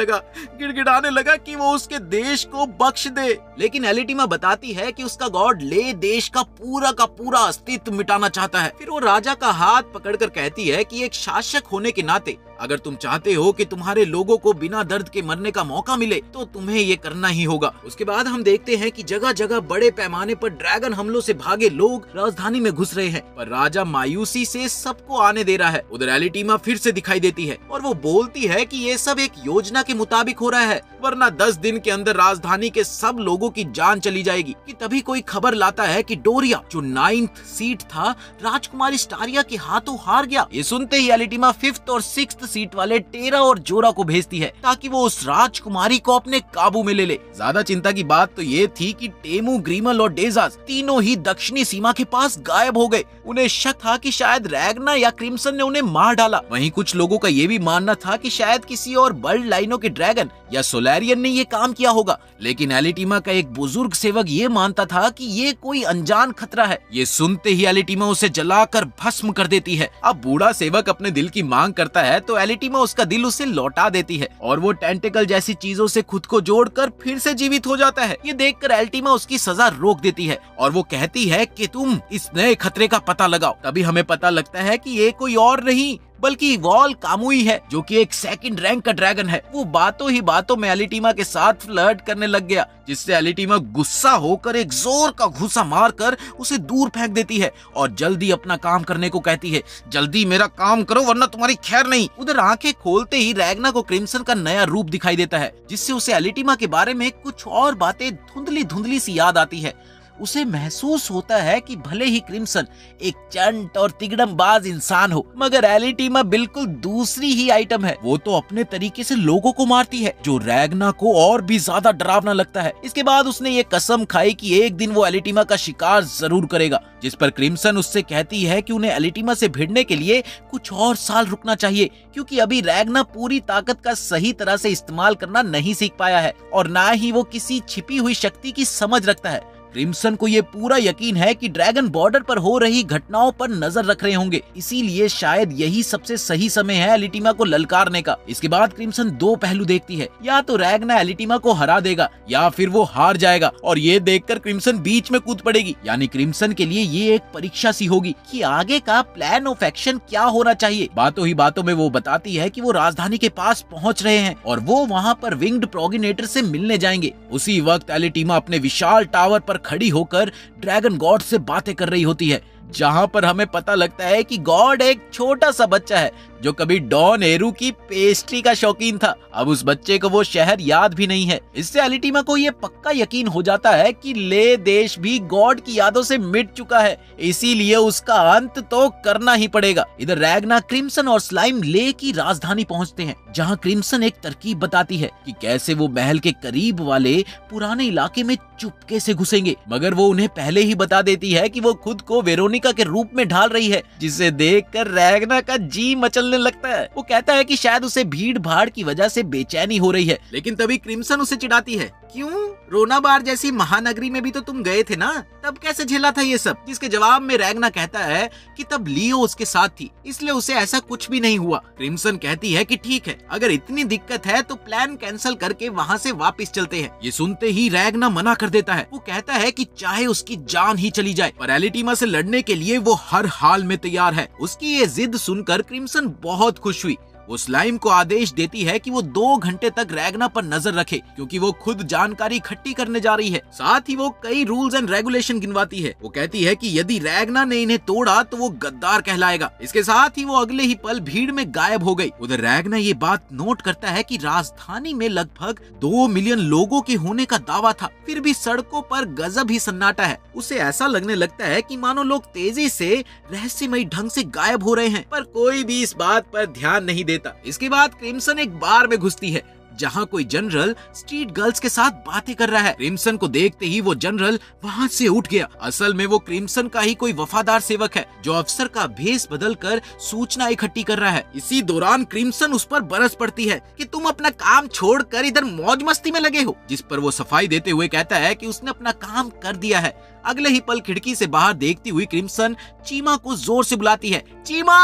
लगा कि वो उसके देश को बख्श दे। लेकिन एलिटीमा बताती है कि उसका गॉड ले देश का पूरा अस्तित्व मिटाना चाहता है। फिर वो राजा का हाथ पकड़कर कहती है कि एक शासक होने के नाते अगर तुम चाहते हो कि तुम्हारे लोगों को बिना दर्द के मरने का मौका मिले तो तुम्हें ये करना ही होगा। उसके बाद हम देखते हैं कि जगह जगह बड़े पैमाने पर ड्रैगन हमलों से भागे लोग राजधानी में घुस रहे हैं, पर राजा मायूसी से सबको आने दे रहा है। उधर एलिटीमा फिर से दिखाई देती है और वो बोलती है कि ये सब एक योजना के मुताबिक हो रहा है, वरना 10 दिन के अंदर राजधानी के सब लोगों की जान चली जाएगी। कि तभी कोई खबर लाता है कि डोरिया जो 9th सीट था राजकुमारी स्टारिया के हाथों हार गया। ये सुनते ही एलिटीमा 5th और 6th सीट वाले टेरा और जोरा को भेजती है ताकि वो उस राजकुमारी को अपने काबू में ले ले। ज्यादा चिंता की बात तो ये थी कि टेमू, ग्रीमल और डेजास तीनों ही दक्षिणी सीमा के पास गायब हो गए। उन्हें शक था कि शायद रैगना या क्रिम्सन ने उन्हें मार डाला। वहीं कुछ लोगों का ये भी मानना था कि शायद किसी और बर्ड लाइनों के ड्रैगन या सोलैरियन ने ये काम किया होगा। लेकिन एलिटीमा का एक बुजुर्ग सेवक ये मानता था कि ये कोई अनजान खतरा है। ये सुनते ही एलिटीमा उसे जलाकर भस्म कर देती है। अब बूढ़ा सेवक अपने दिल की मांग करता है तो एलिटीमा उसका दिल उसे लौटा देती है और वो टेंटिकल जैसी चीजों से खुद को जोड़कर फिर से जीवित हो जाता है। ये देखकर एलिटीमा उसकी सजा रोक देती है और वो कहती है कि तुम इस नए खतरे का पता लगाओ। तभी हमें पता लगता है कि ये कोई और नहीं बल्कि वॉल कामुई है, जो कि एक 2nd रैंक का ड्रैगन है। वो बातों ही बातों में एलिटीमा के साथ फ्लर्ट करने लग गया, जिससे एलिटीमा गुस्सा होकर एक जोर का घूंसा मारकर उसे दूर फेंक देती है और जल्दी अपना काम करने को कहती है। जल्दी मेरा काम करो वरना तुम्हारी खैर नहीं। उधर आंखें खोलते ही रैगना को क्रिम्सन का नया रूप दिखाई देता है, जिससे उसे एलिटीमा के बारे में कुछ और बातें धुंधली सी याद आती है। उसे महसूस होता है कि भले ही क्रिम्सन एक चंट और तिगड़मबाज इंसान हो, मगर एलिटीमा बिल्कुल दूसरी ही आइटम है। वो तो अपने तरीके से लोगों को मारती है, जो रैगना को और भी ज्यादा डरावना लगता है। इसके बाद उसने ये कसम खाई कि एक दिन वो एलिटीमा का शिकार जरूर करेगा, जिस पर क्रिम्सन उससे कहती है कि उन्हें एलिटीमा से भिड़ने के लिए कुछ और साल रुकना चाहिए, क्योंकि अभी रैगना पूरी ताकत का सही तरह से इस्तेमाल करना नहीं सीख पाया है और ना ही वो किसी छिपी हुई शक्ति की समझ रखता है। क्रिम्सन को ये पूरा यकीन है कि ड्रैगन बॉर्डर पर हो रही घटनाओं पर नजर रख रहे होंगे, इसीलिए शायद यही सबसे सही समय है एलिटीमा को ललकारने का। इसके बाद क्रिम्सन 2 पहलू देखती है, या तो रैगना एलिटीमा को हरा देगा या फिर वो हार जाएगा, और ये देखकर क्रिम्सन बीच में कूद पड़ेगी। यानी क्रिम्सन के लिए ये एक परीक्षा सी होगी कि आगे का प्लान ऑफ एक्शन क्या होना चाहिए। बातों ही बातों में वो बताती है कि वो राजधानी के पास पहुंच रहे हैं और वो वहाँ पर विंग्ड प्रोगिनेटर से मिलने जाएंगे। उसी वक्त एलिटीमा अपने विशाल टावर पर खड़ी होकर ड्रैगन गॉड से बातें कर रही होती है, जहां पर हमें पता लगता है कि गॉड एक छोटा सा बच्चा है जो कभी डॉन एरू की पेस्ट्री का शौकीन था। अब उस बच्चे को वो शहर याद भी नहीं है। इससे एलिटीमा को ये पक्का यकीन हो जाता है कि ले देश भी गॉड की यादों से मिट चुका है, इसीलिए उसका अंत तो करना ही पड़ेगा। इधर रैगना, क्रिम्सन और स्लाइम ले की राजधानी पहुंचते हैं, जहां क्रिम्सन एक तरकीब बताती है कि कैसे वो महल के करीब वाले पुराने इलाके में चुपके से घुसेंगे, मगर वो उन्हें पहले ही बता देती है कि वो खुद को वेरोनिका के रूप में ढाल रही है, जिसे देखकर रैगना का जी मचलने लगता है। वो कहता है कि शायद उसे भीड़ भाड़ की वजह से बेचैनी हो रही है, लेकिन तभी क्रिम्सन उसे चिढ़ाती है, क्यों रोनाबार जैसी महानगरी में भी तो तुम गए थे ना, तब कैसे झेला था ये सब? जिसके जवाब में रैगना कहता है कि तब लियो उसके साथ थी, इसलिए उसे ऐसा कुछ भी नहीं हुआ। क्रिम्सन कहती है कि ठीक है, अगर इतनी दिक्कत है तो प्लान कैंसिल करके वहाँ से वापस चलते हैं। ये सुनते ही रैगना मना कर देता है। वो कहता है कि चाहे उसकी जान ही चली जाए, पर एलिटीमा से लड़ने के लिए वो हर हाल में तैयार है। उसकी ये जिद सुनकर क्रिम्सन बहुत खुश हुई। वो स्लाइम को आदेश देती है कि वो 2 घंटे तक रैगना पर नजर रखे, क्योंकि वो खुद जानकारी इकट्ठी करने जा रही है। साथ ही वो कई रूल्स एंड रेगुलेशन गिनवाती है। वो कहती है कि यदि रैगना ने इन्हें तोड़ा तो वो गद्दार कहलाएगा। इसके साथ ही वो अगले ही पल भीड़ में गायब हो गई। उधर रैगना ये बात नोट करता है कि राजधानी में लगभग 2 मिलियन लोगों के होने का दावा था, फिर भी सड़कों पर गजब ही सन्नाटा है। उसे ऐसा लगने लगता है कि मानो लोग तेजी से रहस्यमयी ढंग से गायब हो रहे हैं, पर कोई भी इस बात पर ध्यान नहीं देता। इसके बाद क्रिम्सन एक बार में घुसती है, जहां कोई जनरल स्ट्रीट गर्ल्स के साथ बातें कर रहा है। क्रिम्सन को देखते ही वो जनरल वहां से उठ गया। असल में वो क्रिम्सन का ही कोई वफादार सेवक है, जो अफसर का भेष बदलकर सूचना इकट्ठी कर रहा है। इसी दौरान क्रिम्सन उस पर बरस पड़ती है कि तुम अपना काम छोड़कर इधर मौज मस्ती में लगे हो, जिस पर वो सफाई देते हुए कहता है कि उसने अपना काम कर दिया है। अगले ही पल खिड़की से बाहर देखती हुई क्रिम्सन चीमा को जोर से बुलाती है, चीमा,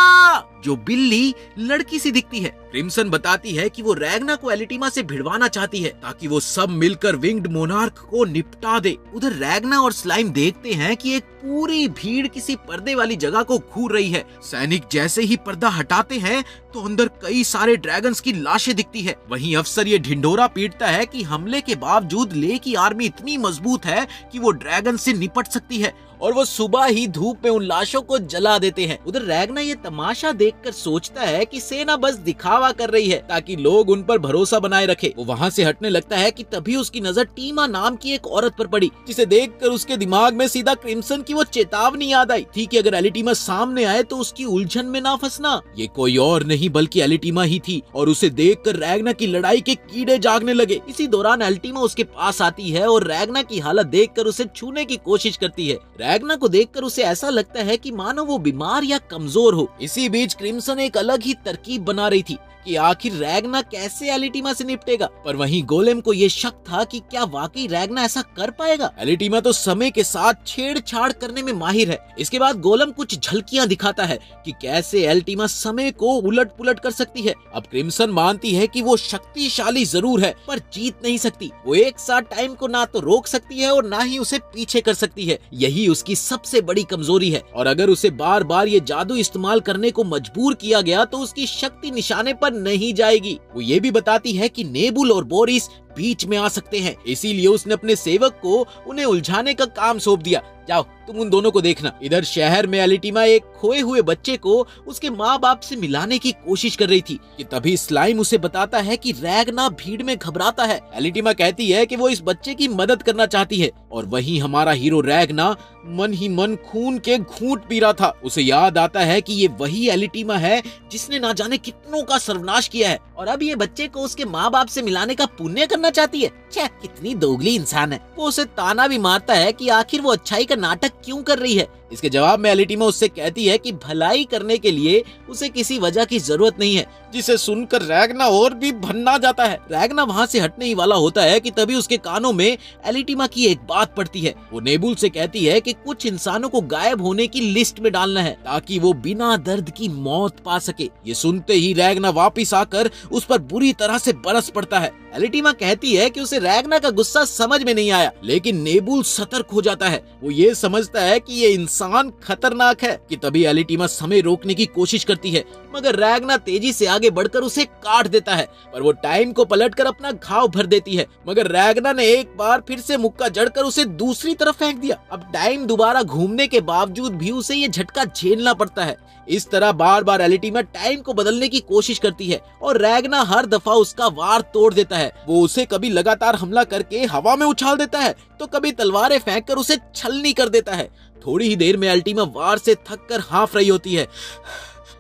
जो बिल्ली लड़की सी दिखती है। क्रिम्सन बताती है कि वो रैगना को एलिटीमा से भिड़वाना चाहती है, ताकि वो सब मिलकर विंग्ड मोनार्क को निपटा दे। उधर रैगना और स्लाइम देखते हैं कि एक पूरी भीड़ किसी पर्दे वाली जगह को घूर रही है। सैनिक जैसे ही पर्दा हटाते हैं तो अंदर कई सारे ड्रैगन्स की लाशें दिखती है। वहीं अफसर ये ढिंढोरा पीटता है कि हमले के बावजूद ले की आर्मी इतनी मजबूत है कि वो ड्रैगन से निपट सकती है, और वो सुबह ही धूप में उन लाशों को जला देते हैं। उधर रैगना ये तमाशा देखकर सोचता है कि सेना बस दिखावा कर रही है ताकि लोग उन पर भरोसा बनाए रखे। वो वहाँ से हटने लगता है कि तभी उसकी नजर टीमा नाम की एक औरत पर पड़ी, जिसे देखकर उसके दिमाग में सीधा क्रिम्सन की वो चेतावनी याद आई थी कि अगर एलिटीमा सामने आए तो उसकी उलझन में ना फंसना। ये कोई और नहीं बल्कि एलिटीमा ही थी, और उसे देखकर रैगना की लड़ाई के कीड़े जागने लगे। इसी दौरान एलिटीमा उसके पास आती है और रैगना की हालत देखकर उसे छूने की कोशिश करती है। रैगना को देखकर उसे ऐसा लगता है कि मानो वो बीमार या कमजोर हो। इसी बीच क्रिम्सन एक अलग ही तरकीब बना रही थी कि आखिर रैगना कैसे एलिटीमा से निपटेगा, पर वहीं गोलेम को ये शक था कि क्या वाकई रैगना ऐसा कर पाएगा। एलिटीमा तो समय के साथ छेड़छाड़ करने में माहिर है। इसके बाद गोलेम कुछ झलकियां दिखाता है कि कैसे एलिटीमा समय को उलट पुलट कर सकती है। अब क्रिम्सन मानती है कि वो शक्तिशाली जरूर है, पर जीत नहीं सकती। वो एक साथ टाइम को ना तो रोक सकती है और ना ही उसे पीछे कर सकती है। यही उसकी सबसे बड़ी कमजोरी है, और अगर उसे बार बार ये जादू इस्तेमाल करने को मजबूर किया गया तो उसकी शक्ति निशाने पर नहीं जाएगी। वो ये भी बताती है कि नेबुल और बोरिस बीच में आ सकते हैं, इसीलिए उसने अपने सेवक को उन्हें उलझाने का काम सौंप दिया। जाओ तुम उन दोनों को देखना। इधर शहर में एलिटीमा एक खोए हुए बच्चे को उसके माँ बाप से मिलाने की कोशिश कर रही थी कि तभी स्लाइम उसे बताता है कि रैगना भीड़ में घबराता है। एलिटीमा कहती है कि वो इस बच्चे की मदद करना चाहती है, और वहीं हमारा हीरो रैगना मन ही मन खून के घूंट पी रहा था। उसे याद आता है कि ये वही एलिटीमा है जिसने ना जाने कितनों का सर्वनाश किया है, और अब ये बच्चे को उसके माँ बाप से मिलाने का पुण्य करना चाहती है। छे, कितनी दोगली इंसान है। वो उसे ताना भी मारता है कि आखिर वो अच्छाई का नाटक क्यों कर रही है। इसके जवाब में एलिटीमा उससे कहती है कि भलाई करने के लिए उसे किसी वजह की जरूरत नहीं है, जिसे सुनकर रैगना और भी भन्ना जाता है। रैगना वहाँ से हटने ही वाला होता है कि तभी उसके कानों में एलिटीमा की एक बात पड़ती है। वो नेबुल से कहती है कि कुछ इंसानों को गायब होने की लिस्ट में डालना है ताकि वो बिना दर्द की मौत पा सके। ये सुनते ही रैगना वापिस आकर उस पर बुरी तरह से बरस पड़ता है। एलिटीमा कहती है कि उसे रैगना का गुस्सा समझ में नहीं आया, लेकिन नेबुल सतर्क हो जाता है। वो ये समझता है कि ये इंसान इंसान खतरनाक है कि तभी एलिटीमा समय रोकने की कोशिश करती है, मगर रैगना तेजी से आगे बढ़कर उसे काट देता है। पर वो टाइम को पलटकर अपना घाव भर देती है, मगर रैगना ने एक बार फिर से मुक्का जड़कर उसे दूसरी तरफ फेंक दिया। अब टाइम दोबारा घूमने के बावजूद भी उसे ये झटका झेलना पड़ता है। इस तरह बार बार एलिटीमा टाइम को बदलने की कोशिश करती है और रैगना हर दफा उसका वार तोड़ देता है। वो उसे कभी लगातार हमला करके हवा में उछाल देता है तो कभी तलवारें फेंककर उसे छलनी कर देता है। थोड़ी ही देर में एलिटीमा वार से थक कर हाँफ रही होती है।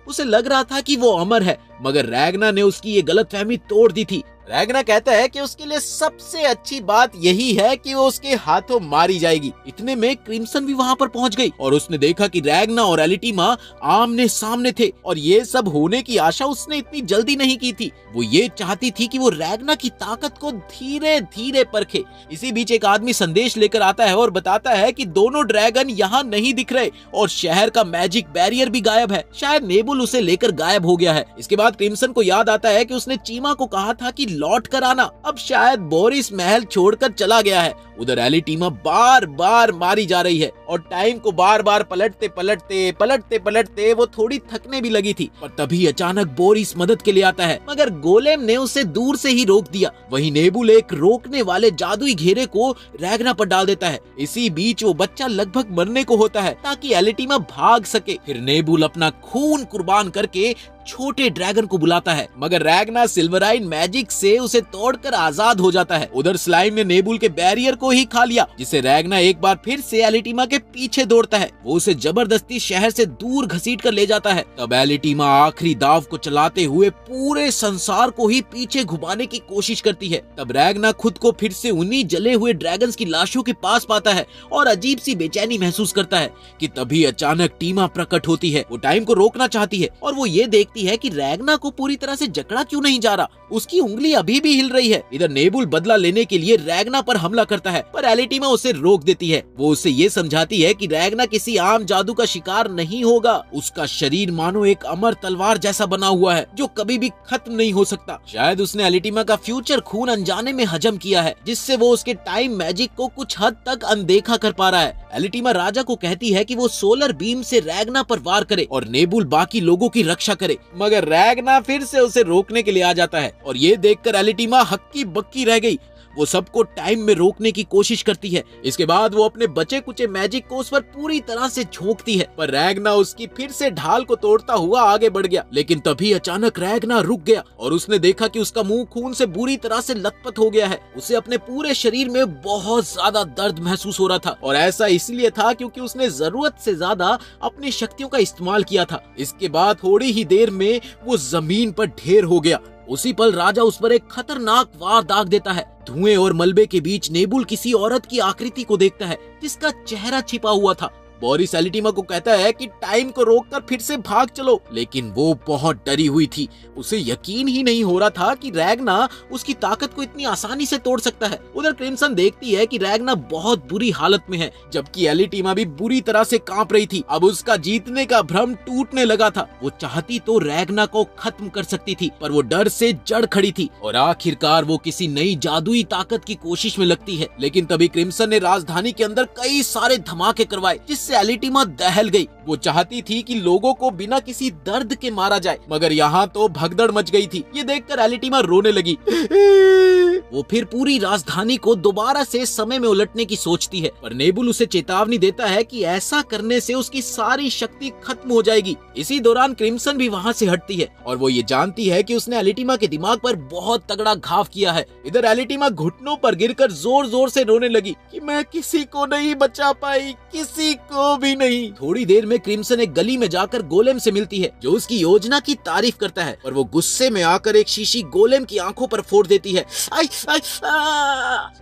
उसे लग रहा था कि वो अमर है, मगर रैगना ने उसकी ये गलतफहमी तोड़ दी थी। रैगना कहता है कि उसके लिए सबसे अच्छी बात यही है कि वो उसके हाथों मारी जाएगी। इतने में क्रिम्सन भी वहाँ पर पहुँच गई और उसने देखा कि रैगना और एलिटीमा आमने सामने थे और ये सब होने की आशा उसने इतनी जल्दी नहीं की थी। वो ये चाहती थी कि वो रैगना की ताकत को धीरे धीरे परखे। इसी बीच एक आदमी संदेश लेकर आता है और बताता है कि दोनों ड्रैगन यहाँ नहीं दिख रहे और शहर का मैजिक बैरियर भी गायब है। शायद नेबुल उसे लेकर गायब हो गया है। इसके बाद क्रिम्सन को याद आता है कि उसने चीमा को कहा था कि लौट कर आना। अब शायद बोरिस महल छोड़कर चला गया है। उधर एलिटीमा बार बार मारी जा रही है और टाइम को बार बार पलटते पलटते वो थोड़ी थकने भी लगी थी। पर तभी अचानक बोरिस मदद के लिए आता है, मगर गोलेम ने उसे दूर से ही रोक दिया। वहीं नेबुल एक रोकने वाले जादुई घेरे को रैगना पर डाल देता है। इसी बीच वो बच्चा लगभग मरने को होता है ताकि एलिटीमा भाग सके। फिर नेबुल अपना खून कुर्बान करके छोटे ड्रैगन को बुलाता है, मगर रैगना सिल्वराइन मैजिक से उसे तोड़कर आजाद हो जाता है। उधर स्लाइम ने नेबुल के बैरियर को ही खा लिया, जिसे रैगना एक बार फिर से एलिटीमा के पीछे दौड़ता है। वो उसे जबरदस्ती शहर से दूर घसीट कर ले जाता है। तब एलिटीमा आखिरी दाव को चलाते हुए पूरे संसार को ही पीछे घुमाने की कोशिश करती है। तब रैगना खुद को फिर से उन्हीं जले हुए ड्रैगन्स की लाशों के पास पाता है और अजीब सी बेचैनी महसूस करता है कि तभी अचानक टीमा प्रकट होती है। वो टाइम को रोकना चाहती है और वो ये देखती है कि रैगना को पूरी तरह से जकड़ा क्यों नहीं जा रहा। उसकी उंगली अभी भी हिल रही है। इधर नेबुल बदला लेने के लिए रैगना पर हमला करता है, पर एलिटीमा उसे रोक देती है। वो उसे ये समझाती है कि रैगना किसी आम जादू का शिकार नहीं होगा। उसका शरीर मानो एक अमर तलवार जैसा बना हुआ है जो कभी भी खत्म नहीं हो सकता। शायद उसने एलिटीमा का फ्यूचर खून अनजाने में हजम किया है, जिससे वो उसके टाइम मैजिक को कुछ हद तक अनदेखा कर पा रहा है। एलिटीमा राजा को कहती है कि वो सोलर बीम से रैगना पर वार करे और नेबुल बाकी लोगों की रक्षा करे, मगर रैगना फिर से उसे रोकने के लिए आ जाता है और ये देखकर एलिटीमा हक्की बक्की रह गई। वो सबको टाइम में रोकने की कोशिश करती है। इसके बाद वो अपने बचे कुचे मैजिक को उस पर पूरी तरह से झोंकती है, पर रैगना उसकी फिर से ढाल को तोड़ता हुआ आगे बढ़ गया। लेकिन तभी अचानक रैगना रुक गया और उसने देखा कि उसका मुंह खून से बुरी तरह से लथपथ हो गया है। उसे अपने पूरे शरीर में बहुत ज्यादा दर्द महसूस हो रहा था और ऐसा इसलिए था क्योंकि उसने जरूरत से ज्यादा अपनी शक्तियों का इस्तेमाल किया था। इसके बाद थोड़ी ही देर में वो जमीन पर ढेर हो गया। उसी पल राजा उस पर एक खतरनाक वार दाग देता है। धुएं और मलबे के बीच नेबुल किसी औरत की आकृति को देखता है जिसका चेहरा छिपा हुआ था। बोरिस एलिटीमा को कहता है कि टाइम को रोककर फिर से भाग चलो, लेकिन वो बहुत डरी हुई थी। उसे यकीन ही नहीं हो रहा था कि रैगना उसकी ताकत को इतनी आसानी से तोड़ सकता है। उधर क्रिम्सन देखती है कि रैगना बहुत बुरी हालत में है, जबकि एलिटीमा भी बुरी तरह से कांप रही थी। अब उसका जीतने का भ्रम टूटने लगा था। वो चाहती तो रैगना को खत्म कर सकती थी, पर वो डर से जड़ खड़ी थी और आखिरकार वो किसी नई जादुई ताकत की कोशिश में लगती है। लेकिन तभी क्रिम्सन ने राजधानी के अंदर कई सारे धमाके करवाए, जिससे एलिटीमा दहल गई। वो चाहती थी कि लोगों को बिना किसी दर्द के मारा जाए, मगर यहाँ तो भगदड़ मच गई थी। ये देखकर एलिटीमा रोने लगी। वो फिर पूरी राजधानी को दोबारा से समय में उलटने की सोचती है, पर नेबुल उसे चेतावनी देता है कि ऐसा करने से उसकी सारी शक्ति खत्म हो जाएगी। इसी दौरान क्रिम्सन भी वहाँ से हटती है और वो ये जानती है कि उसने एलिटीमा के दिमाग पर बहुत तगड़ा घाव किया है। इधर एलिटीमा घुटनों पर गिरकर जोर जोर से रोने लगी कि मैं किसी को नहीं बचा पाई, किसी को भी नहीं। थोड़ी देर में क्रिम्सन एक गली में जाकर गोलेम से मिलती है, जो उसकी योजना की तारीफ करता है, और वो गुस्से में आकर एक शीशी गोलेम की आंखों पर फोड़ देती है।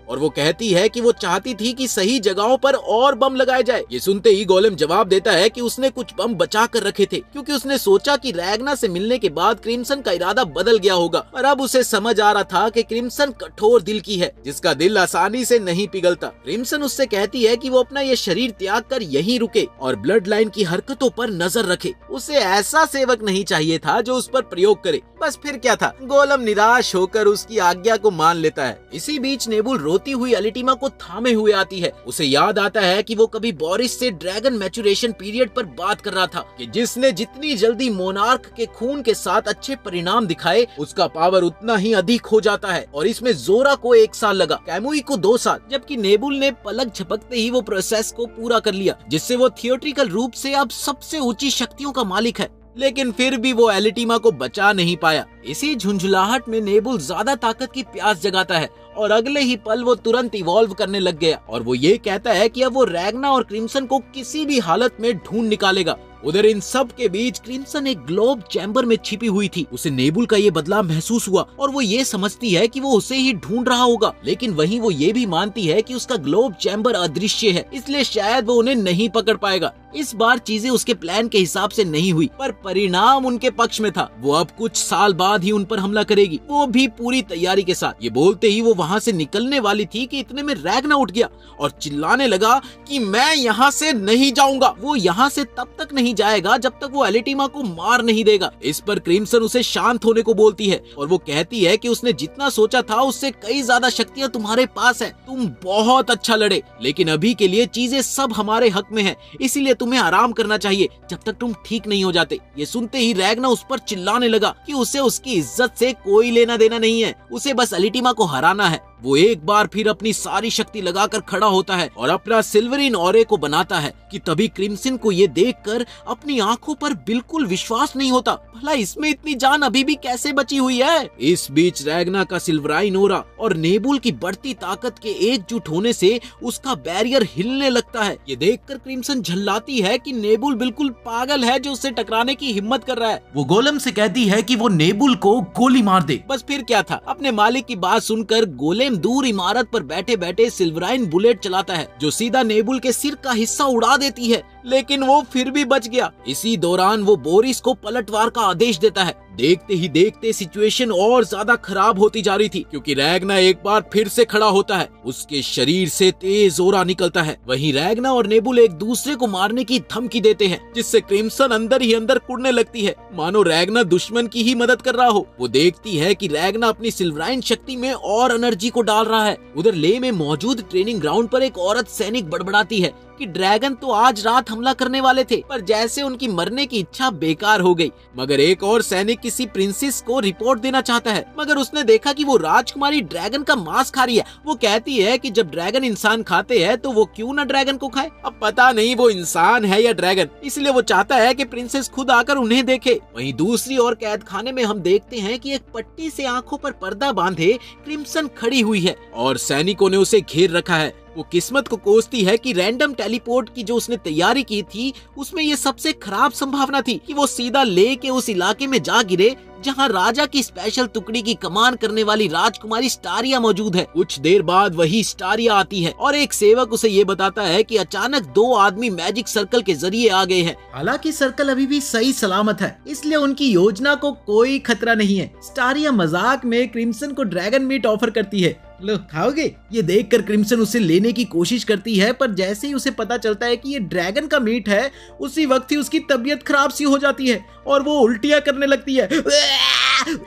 और वो कहती है कि वो चाहती थी कि सही जगहों पर और बम लगाए जाए। ये सुनते ही गोलेम जवाब देता है कि उसने कुछ बम बचा कर रखे थे, क्योंकि उसने सोचा कि रैगना से मिलने के बाद क्रिम्सन का इरादा बदल गया होगा। और अब उसे समझ आ रहा था कि क्रिम्सन कठोर दिल की है, जिसका दिल आसानी से नहीं पिघलता। क्रिम्सन उससे कहती है कि वो अपना ये शरीर त्याग कर यहीं रुके और ब्लड लाइन की हरकतों पर नजर रखे। उसे ऐसा सेवक नहीं चाहिए था जो उस पर प्रयोग करे। बस फिर क्या था, गोलेम निराश होकर उसकी आज्ञा को मान लेता है। इसी बीच नेबुल रोती हुई एलिटीमा को थामे हुए आती है। उसे याद आता है कि वो कभी बोरिस से ड्रैगन मैचुरेशन पीरियड पर बात कर रहा था कि जिसने जितनी जल्दी मोनार्क के खून के साथ अच्छे परिणाम दिखाए उसका पावर उतना ही अधिक हो जाता है, और इसमें जोरा को 1 साल लगा, कैमुई को 2 साल, जबकि नेबुल ने पलक झपकते ही वो प्रोसेस को पूरा कर लिया, जिससे वो थियोरेटिकल रूप से अब सबसे ऊंची शक्तियों का मालिक है। लेकिन फिर भी वो एलिटीमा को बचा नहीं पाया। इसी झुंझुलाहट में नेबुल ज्यादा ताकत की प्यास जगाता है और अगले ही पल वो तुरंत इवॉल्व करने लग गया, और वो ये कहता है कि अब वो रैग्ना और क्रिम्सन को किसी भी हालत में ढूंढ निकालेगा। उधर इन सब के बीच क्रिम्सन एक ग्लोब चैम्बर में छिपी हुई थी। उसे नेबुल का ये बदलाव महसूस हुआ और वो ये समझती है कि वो उसे ही ढूंढ रहा होगा, लेकिन वहीं वो ये भी मानती है कि उसका ग्लोब चैम्बर अदृश्य है, इसलिए शायद वो उन्हें नहीं पकड़ पाएगा। इस बार चीजें उसके प्लान के हिसाब से नहीं हुई, पर परिणाम उनके पक्ष में था। वो अब कुछ साल बाद ही उन पर हमला करेगी, वो भी पूरी तैयारी के साथ। ये बोलते ही वो वहाँ से निकलने वाली थी कि इतने में रैग्ना उठ गया और चिल्लाने लगा कि मैं यहाँ से नहीं जाऊंगा। वो यहाँ से तब तक नहीं जाएगा जब तक वो एलिटीमा को मार नहीं देगा। इस पर क्रिम्सन उसे शांत होने को बोलती है और वो कहती है कि उसने जितना सोचा था उससे कई ज्यादा शक्तियाँ तुम्हारे पास है। तुम बहुत अच्छा लड़े, लेकिन अभी के लिए चीजें सब हमारे हक में है, इसीलिए तुम्हें आराम करना चाहिए जब तक तुम ठीक नहीं हो जाते। ये सुनते ही रैग्ना उस पर चिल्लाने लगा कि उसे उसकी इज्जत से कोई लेना देना नहीं है, उसे बस एलिटीमा को हराना है। वो एक बार फिर अपनी सारी शक्ति लगाकर खड़ा होता है और अपना सिल्वरिन ऑरे को बनाता है कि तभी क्रिम्सन को ये देखकर अपनी आंखों पर बिल्कुल विश्वास नहीं होता। भला इसमें इतनी जान अभी भी कैसे बची हुई है? इस बीच रैग्ना का सिल्वराइन ऑरा और नेबुल की बढ़ती ताकत के एकजुट होने से उसका बैरियर हिलने लगता है। ये देखकर क्रिम्सन झल्लाती है कि नेबुल बिल्कुल पागल है जो उससे टकराने की हिम्मत कर रहा है। वो गोलेम से कहती है कि वो नेबुल को गोली मार दे। बस फिर क्या था, अपने मालिक की बात सुनकर गोलेम दूर इमारत पर बैठे बैठे सिल्वराइन बुलेट चलाता है जो सीधा नेबुल के सिर का हिस्सा उड़ा देती है, लेकिन वो फिर भी बच गया। इसी दौरान वो बोरिस को पलटवार का आदेश देता है। देखते ही देखते सिचुएशन और ज्यादा खराब होती जा रही थी, क्योंकि रैग्ना एक बार फिर से खड़ा होता है। उसके शरीर से तेज ऑरा निकलता है। वहीं रैग्ना और नेबुल एक दूसरे को मारने की धमकी देते हैं, जिससे क्रिम्सन अंदर ही अंदर कुड़ने लगती है, मानो रैग्ना दुश्मन की ही मदद कर रहा हो। वो देखती है कि रैग्ना अपनी सिल्वराइन शक्ति में और एनर्जी को डाल रहा है। उधर ले में मौजूद ट्रेनिंग ग्राउंड पर एक औरत सैनिक बड़बड़ाती है कि ड्रैगन तो आज रात हमला करने वाले थे, पर जैसे उनकी मरने की इच्छा बेकार हो गई। मगर एक और सैनिक किसी प्रिंसेस को रिपोर्ट देना चाहता है, मगर उसने देखा कि वो राजकुमारी ड्रैगन का मांस खा रही है। वो कहती है कि जब ड्रैगन इंसान खाते हैं तो वो क्यों ना ड्रैगन को खाए। अब पता नहीं वो इंसान है या ड्रैगन, इसलिए वो चाहता है कि प्रिंसेस खुद आकर उन्हें देखे। वहीं दूसरी ओर कैद खाने में हम देखते हैं कि एक पट्टी से आंखों पर पर्दा बांधे क्रिम्सन खड़ी हुई है और सैनिकों ने उसे घेर रखा है। वो किस्मत को कोसती है कि रैंडम टेलीपोर्ट की जो उसने तैयारी की थी उसमें ये सबसे खराब संभावना थी कि वो सीधा ले के उस इलाके में जा गिरे जहां राजा की स्पेशल टुकड़ी की कमान करने वाली राजकुमारी स्टारिया मौजूद है। कुछ देर बाद वही स्टारिया आती है और एक सेवक उसे ये बताता है कि अचानक 2 आदमी मैजिक सर्कल के जरिए आ गए हैं। हालांकि सर्कल अभी भी सही सलामत है, इसलिए उनकी योजना को कोई खतरा नहीं है। स्टारिया मजाक में क्रिम्सन को ड्रैगन मीट ऑफर करती है, लो खाओगे? ये देखकर क्रिम्सन उसे लेने की कोशिश करती है, पर जैसे ही उसे पता चलता है कि ये ड्रैगन का मीट है, उसी वक्त ही उसकी तबीयत खराब सी हो जाती है और वो उल्टियां करने लगती है।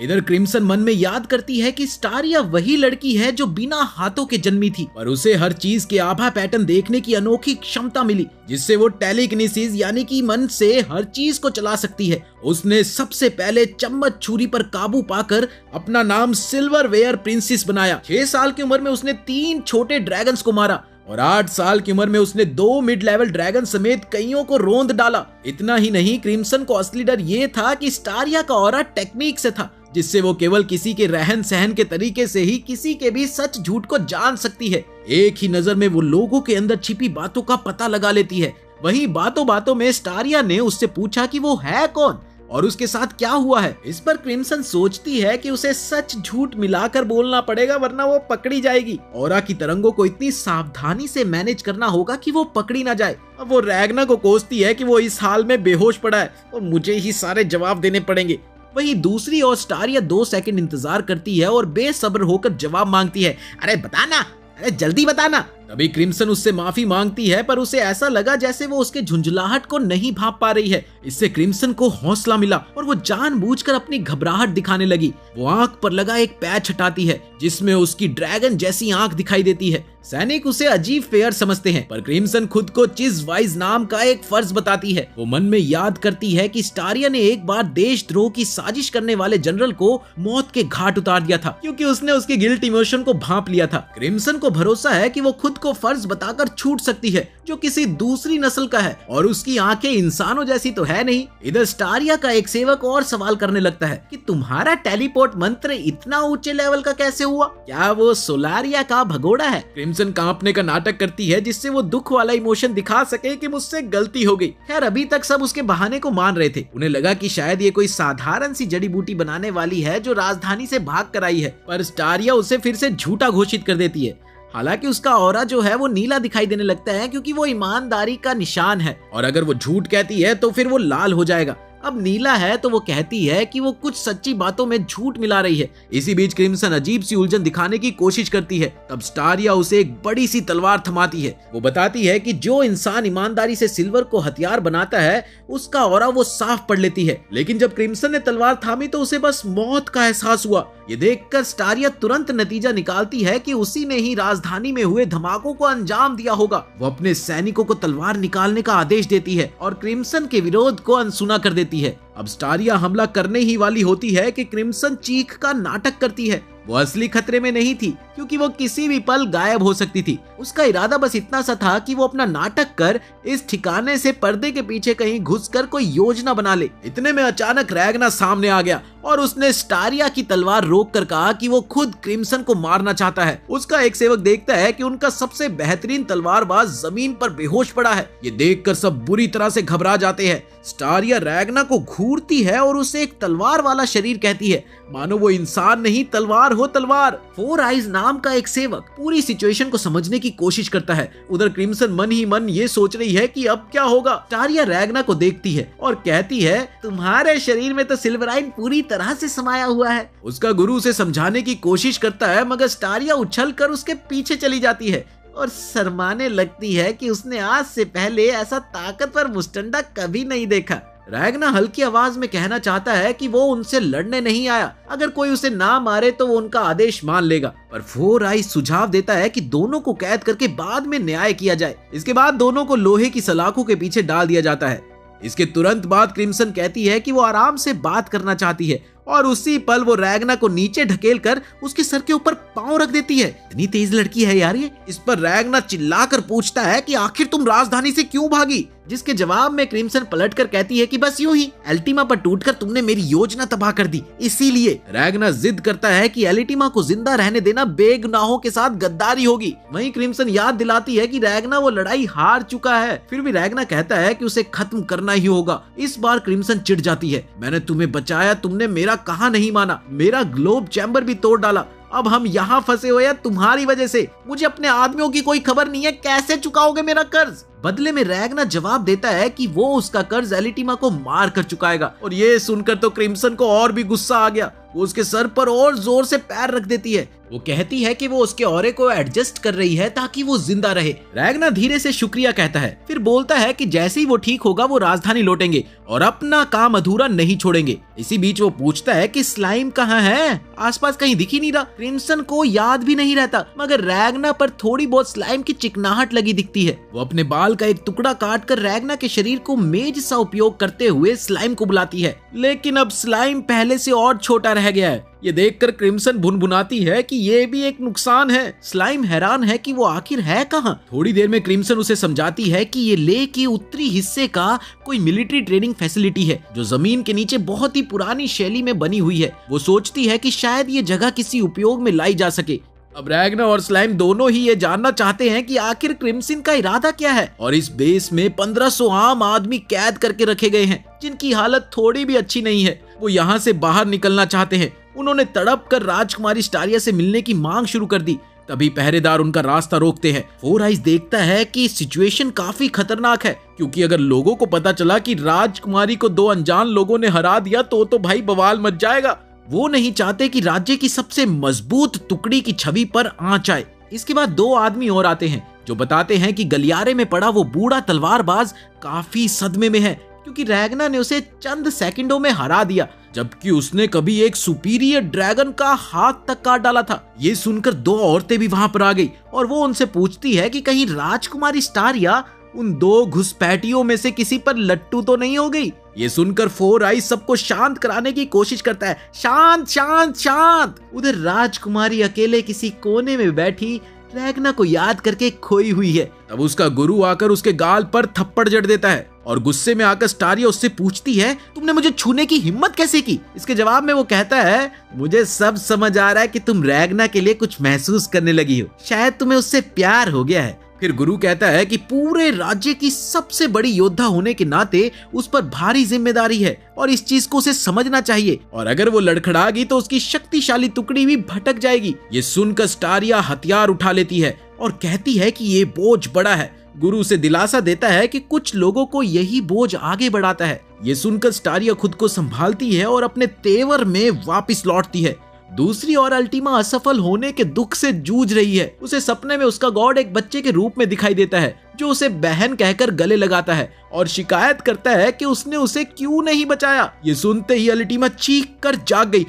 इधर क्रिम्सन मन में याद करती है कि स्टारिया वही लड़की है जो बिना हाथों के जन्मी थी, पर उसे हर चीज के आभा पैटर्न देखने की अनोखी क्षमता मिली, जिससे वो टेलीकिनेसिस यानी कि मन से हर चीज को चला सकती है। उसने सबसे पहले चम्मच छुरी पर काबू पाकर अपना नाम सिल्वरवेयर प्रिंसेस बनाया। 6 साल की उम्र में उसने 3 छोटे ड्रैगन्स को मारा और 8 साल की उम्र में उसने 2 मिड लेवल ड्रैगन समेत कईयों को रोंद डाला। इतना ही नहीं, क्रिम्सन को असली डर ये था कि स्टारिया का ऑरा टेक्निक से था, जिससे वो केवल किसी के रहन सहन के तरीके से ही किसी के भी सच झूठ को जान सकती है। एक ही नजर में वो लोगों के अंदर छिपी बातों का पता लगा लेती है। वहीं बातों बातों में स्टारिया ने उससे पूछा कि वो है कौन और उसके साथ क्या हुआ है। इस पर क्रिम्सन सोचती है कि उसे सच झूठ मिलाकर बोलना पड़ेगा, वरना वो पकड़ी जाएगी। ऑरा की तरंगों को इतनी सावधानी से मैनेज करना होगा कि वो पकड़ी ना जाए। अब वो रैग्ना को कोसती है कि वो इस हाल में बेहोश पड़ा है और मुझे ही सारे जवाब देने पड़ेंगे। वहीं दूसरी ओर स्टारिया 2 सेकंड इंतजार करती है और बेसब्र होकर जवाब मांगती है, अरे बताना, अरे जल्दी बताना। तभी क्रिम्सन उससे माफी मांगती है, पर उसे ऐसा लगा जैसे वो उसके झुंझलाहट को नहीं भांप पा रही है। इससे क्रिम्सन को हौसला मिला और वो जानबूझकर अपनी घबराहट दिखाने लगी। वो आंख पर लगा एक पैच हटाती है जिसमें उसकी ड्रैगन जैसी आंख दिखाई देती है। सैनिक उसे अजीब फेयर समझते हैं, पर क्रिम्सन खुद को चीज वाइज नाम का एक फर्ज बताती है। वो मन में याद करती है कि स्टारिया ने एक बार देशद्रोह की साजिश करने वाले जनरल को मौत के घाट उतार दिया था, क्योंकि उसने उसके गिल्ट इमोशन को भांप लिया था। क्रिम्सन को भरोसा है कि वो खुद को फर्ज बताकर छूट सकती है जो किसी दूसरी नस्ल का है, और उसकी आंखें इंसानों जैसी तो है नहीं। इधर स्टारिया का एक सेवक और सवाल करने लगता है कि तुम्हारा टेलीपोर्ट मंत्र इतना ऊंचे लेवल का कैसे हुआ? क्या वो सोलारिया का भगोड़ा है? क्रिम्सन कांपने का नाटक करती है जिससे वो दुख वाला इमोशन दिखा सके कि मुझसे गलती हो गई। खैर, अभी तक सब उसके बहाने को मान रहे थे। उन्हें लगा कि शायद ये कोई साधारण सी जड़ी बूटी बनाने वाली है जो राजधानी से भाग कर आई है, पर स्टारिया उसे फिर से झूठा घोषित कर देती है। हालांकि उसका ऑरा जो है वो नीला दिखाई देने लगता है, क्योंकि वो ईमानदारी का निशान है, और अगर वो झूठ कहती है तो फिर वो लाल हो जाएगा। अब नीला है तो वो कहती है कि वो कुछ सच्ची बातों में झूठ मिला रही है। इसी बीच क्रिम्सन अजीब सी उलझन दिखाने की कोशिश करती है। तब स्टारिया उसे एक बड़ी सी तलवार थमाती है। वो बताती है कि जो इंसान ईमानदारी से सिल्वर को हथियार बनाता है उसका ऑरा वो साफ पढ़ लेती है। लेकिन जब क्रिम्सन ने तलवार थामी तो उसे बस मौत का एहसास हुआ। ये देखकर स्टारिया तुरंत नतीजा निकालती है कि उसी ने ही राजधानी में हुए धमाकों को अंजाम दिया होगा। वो अपने सैनिकों को तलवार निकालने का आदेश देती है और क्रिम्सन के विरोध को अनसुना कर देती है। अब स्टारिया हमला करने ही वाली होती है कि क्रिम्सन चीख का नाटक करती है। वो असली खतरे में नहीं थी, क्योंकि वो किसी भी पल गायब हो सकती थी। उसका इरादा बस इतना सा था कि वो अपना नाटक कर इस ठिकाने से पर्दे के पीछे कहीं घुसकर कोई योजना बना ले। इतने में अचानक रैगना सामने आ गया और उसने स्टारिया की तलवार रोककर कहा कि वो खुद क्रिम्सन को मारना चाहता है। उसका एक सेवक देखता है कि उनका सबसे बेहतरीन तलवारबाज जमीन पर बेहोश पड़ा है। ये देखकर सब बुरी तरह से घबरा जाते हैं। स्टारिया रैगना को घूरती है और उसे एक तलवार वाला शरीर कहती है, मानो वो इंसान नहीं तलवार हो तलवार। फोर आइज नाम का एक सेवक पूरी सिचुएशन को समझने की कोशिश करता है। उधर क्रिम्सन मन ही मन ये सोच रही है कि अब क्या होगा। स्टारिया रैगना को देखती है और कहती है, तुम्हारे शरीर में तो सिल्वराइन पूरी तरह से समाया हुआ है। उसका गुरु उसे समझाने की कोशिश करता है, मगर स्टारिया उछलकर उसके पीछे चली जाती है और शर्माने लगती है कि उसने आज से पहले ऐसा ताकतवर मुस्टंडा कभी नहीं देखा। रैगना हल्की आवाज में कहना चाहता है कि वो उनसे लड़ने नहीं आया, अगर कोई उसे ना मारे तो वो उनका आदेश मान लेगा। पर फोर आइज सुझाव देता है कि दोनों को कैद करके बाद में न्याय किया जाए। इसके बाद दोनों को लोहे की सलाखों के पीछे डाल दिया जाता है। इसके तुरंत बाद क्रिम्सन कहती है कि वो आराम से बात करना चाहती है, और उसी पल वो रैगना को नीचे ढकेलकर उसके सर के ऊपर पांव रख देती है। इतनी तेज लड़की है यार ये। इस पर रैगना चिल्लाकर पूछता है कि आखिर तुम राजधानी से क्यों भागी, जिसके जवाब में क्रिम्सन पलटकर कहती है कि बस यूं ही, एल्टिमा पर टूटकर तुमने मेरी योजना तबाह कर दी, इसीलिए। रैगना जिद करता है कि एल्टिमा को जिंदा रहने देना बेगुनाहों के साथ गद्दारी होगी। वहीं क्रिम्सन याद दिलाती है कि रैगना वो लड़ाई हार चुका है। फिर भी रैगना कहता है कि उसे खत्म करना ही होगा। इस बार क्रिम्सन चिढ़ जाती है, मैंने तुम्हें बचाया, तुमने मेरा कहा नहीं माना, मेरा ग्लोब चैम्बर भी तोड़ डाला, अब हम यहाँ फंसे हुए हैं तुम्हारी वजह से। मुझे अपने आदमियों की कोई खबर नहीं है, कैसे चुकाओगे मेरा कर्ज? बदले में रैगना जवाब देता है कि वो उसका कर्ज एलिटिमा को मार कर चुकाएगा। और ये सुनकर तो क्रिम्सन को और भी गुस्सा आ गया। वो उसके सर पर और जोर से पैर रख देती है। वो कहती है कि वो उसके ऑरे को एडजस्ट कर रही है ताकि वो जिंदा रहे। रैगना धीरे से शुक्रिया कहता है, फिर बोलता है कि जैसे ही वो ठीक होगा वो राजधानी लौटेंगे और अपना काम अधूरा नहीं छोड़ेंगे। इसी बीच वो पूछता है कि स्लाइम कहाँ है, आसपास कहीं दिख ही नहीं रहा। क्रिम्सन को याद भी नहीं रहता, मगर रैगना पर थोड़ी बहुत स्लाइम की चिकनाहट लगी दिखती है। वो अपने बाल का एक टुकड़ा काट कर रैगना के शरीर को मेज सा उपयोग करते हुए स्लाइम को बुलाती है, लेकिन अब स्लाइम पहले से और छोटा रह गया है। ये देखकर क्रिम्सन भुनभुनाती है कि ये भी एक नुकसान है। स्लाइम हैरान है कि वो आखिर है कहाँ। थोड़ी देर में क्रिम्सन उसे समझाती है कि ये लेह के उत्तरी हिस्से का कोई मिलिट्री ट्रेनिंग फैसिलिटी है जो जमीन के नीचे बहुत ही पुरानी शैली में बनी हुई है। वो सोचती है कि शायद ये जगह किसी उपयोग में लाई जा सके। अब रैगना और स्लाइम दोनों ही ये जानना चाहते हैं कि आखिर क्रिम्सन का इरादा क्या है। और इस बेस में 1500 आम आदमी कैद करके रखे गए हैं जिनकी हालत थोड़ी भी अच्छी नहीं है। वो यहाँ से बाहर निकलना चाहते हैं। उन्होंने तड़प कर राजकुमारी स्टारिया से मिलने की मांग शुरू कर दी। तभी पहरेदार उनका रास्ता रोकते हैं। फोर आइज देखता है कि सिचुएशन काफी खतरनाक है, क्योंकि अगर लोगों को पता चला कि राजकुमारी को दो अनजान लोगों ने हरा दिया तो भाई बवाल मच जाएगा। वो नहीं चाहते कि राज्य की सबसे मजबूत टुकड़ी की छवि पर आंच आए। इसके बाद दो आदमी और आते हैं जो जो बताते हैं कि गलियारे में पड़ा वो बूढ़ा तलवारबाज काफी सदमे में है, क्योंकि रैगना ने उसे चंद सेकंडों में हरा दिया, जबकि उसने कभी एक सुपीरियर ड्रैगन का हाथ तक काट डाला था। ये सुनकर दो औरतें भी वहां पर आ गई और वो उनसे पूछती है कि कहीं राजकुमारी स्टारिया उन दो घुसपैठियों में से किसी पर लट्टू तो नहीं हो गई। ये सुनकर फोर आइज सबको शांत कराने की कोशिश करता है, शांत शांत शांत। उधर राजकुमारी अकेले किसी कोने में बैठी रैगना को याद करके खोई हुई है। तब उसका गुरु आकर उसके गाल पर थप्पड़ जड़ देता है और गुस्से में आकर स्टारिया उससे पूछती है, तुमने मुझे छूने की हिम्मत कैसे की? इसके जवाब में वो कहता है, मुझे सब समझ आ रहा है कि तुम रैगना के लिए कुछ महसूस करने लगी हो, शायद तुम्हें उससे प्यार हो गया है। फिर गुरु कहता है कि पूरे राज्य की सबसे बड़ी योद्धा होने के नाते उस पर भारी जिम्मेदारी है और इस चीज को उसे समझना चाहिए, और अगर वो लड़खड़ागी तो उसकी शक्तिशाली टुकड़ी भी भटक जाएगी। ये सुनकर स्टारिया हथियार उठा लेती है और कहती है कि ये बोझ बड़ा है। गुरु उसे दिलासा देता है कि कुछ लोगों को यही बोझ आगे बढ़ाता है। ये सुनकर स्टारिया खुद को संभालती है और अपने तेवर में वापस लौटती है। दूसरी ओर अल्टीमा असफल होने के दुख से जूझ रही है। उसे सपने में उसका गॉड एक बच्चे के रूप में दिखाई देता है, जो उसे बहन कहकर गले लगाता है और शिकायत करता है कि उसने उसे क्यों नहीं बचाया। ये सुनते ही अल्टीमा चीख कर जाग गई।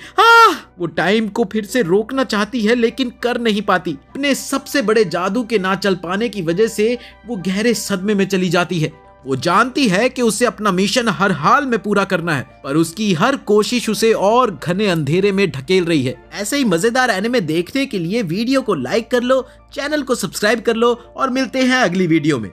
वो टाइम को फिर से रोकना चाहती है लेकिन कर नहीं पाती। अपने सबसे बड़े जादू के ना चल पाने की वजह से वो गहरे सदमे में चली जाती है। वो जानती है कि उसे अपना मिशन हर हाल में पूरा करना है, पर उसकी हर कोशिश उसे और घने अंधेरे में ढकेल रही है। ऐसे ही मजेदार एनिमे देखने के लिए वीडियो को लाइक कर लो, चैनल को सब्सक्राइब कर लो और मिलते हैं अगली वीडियो में।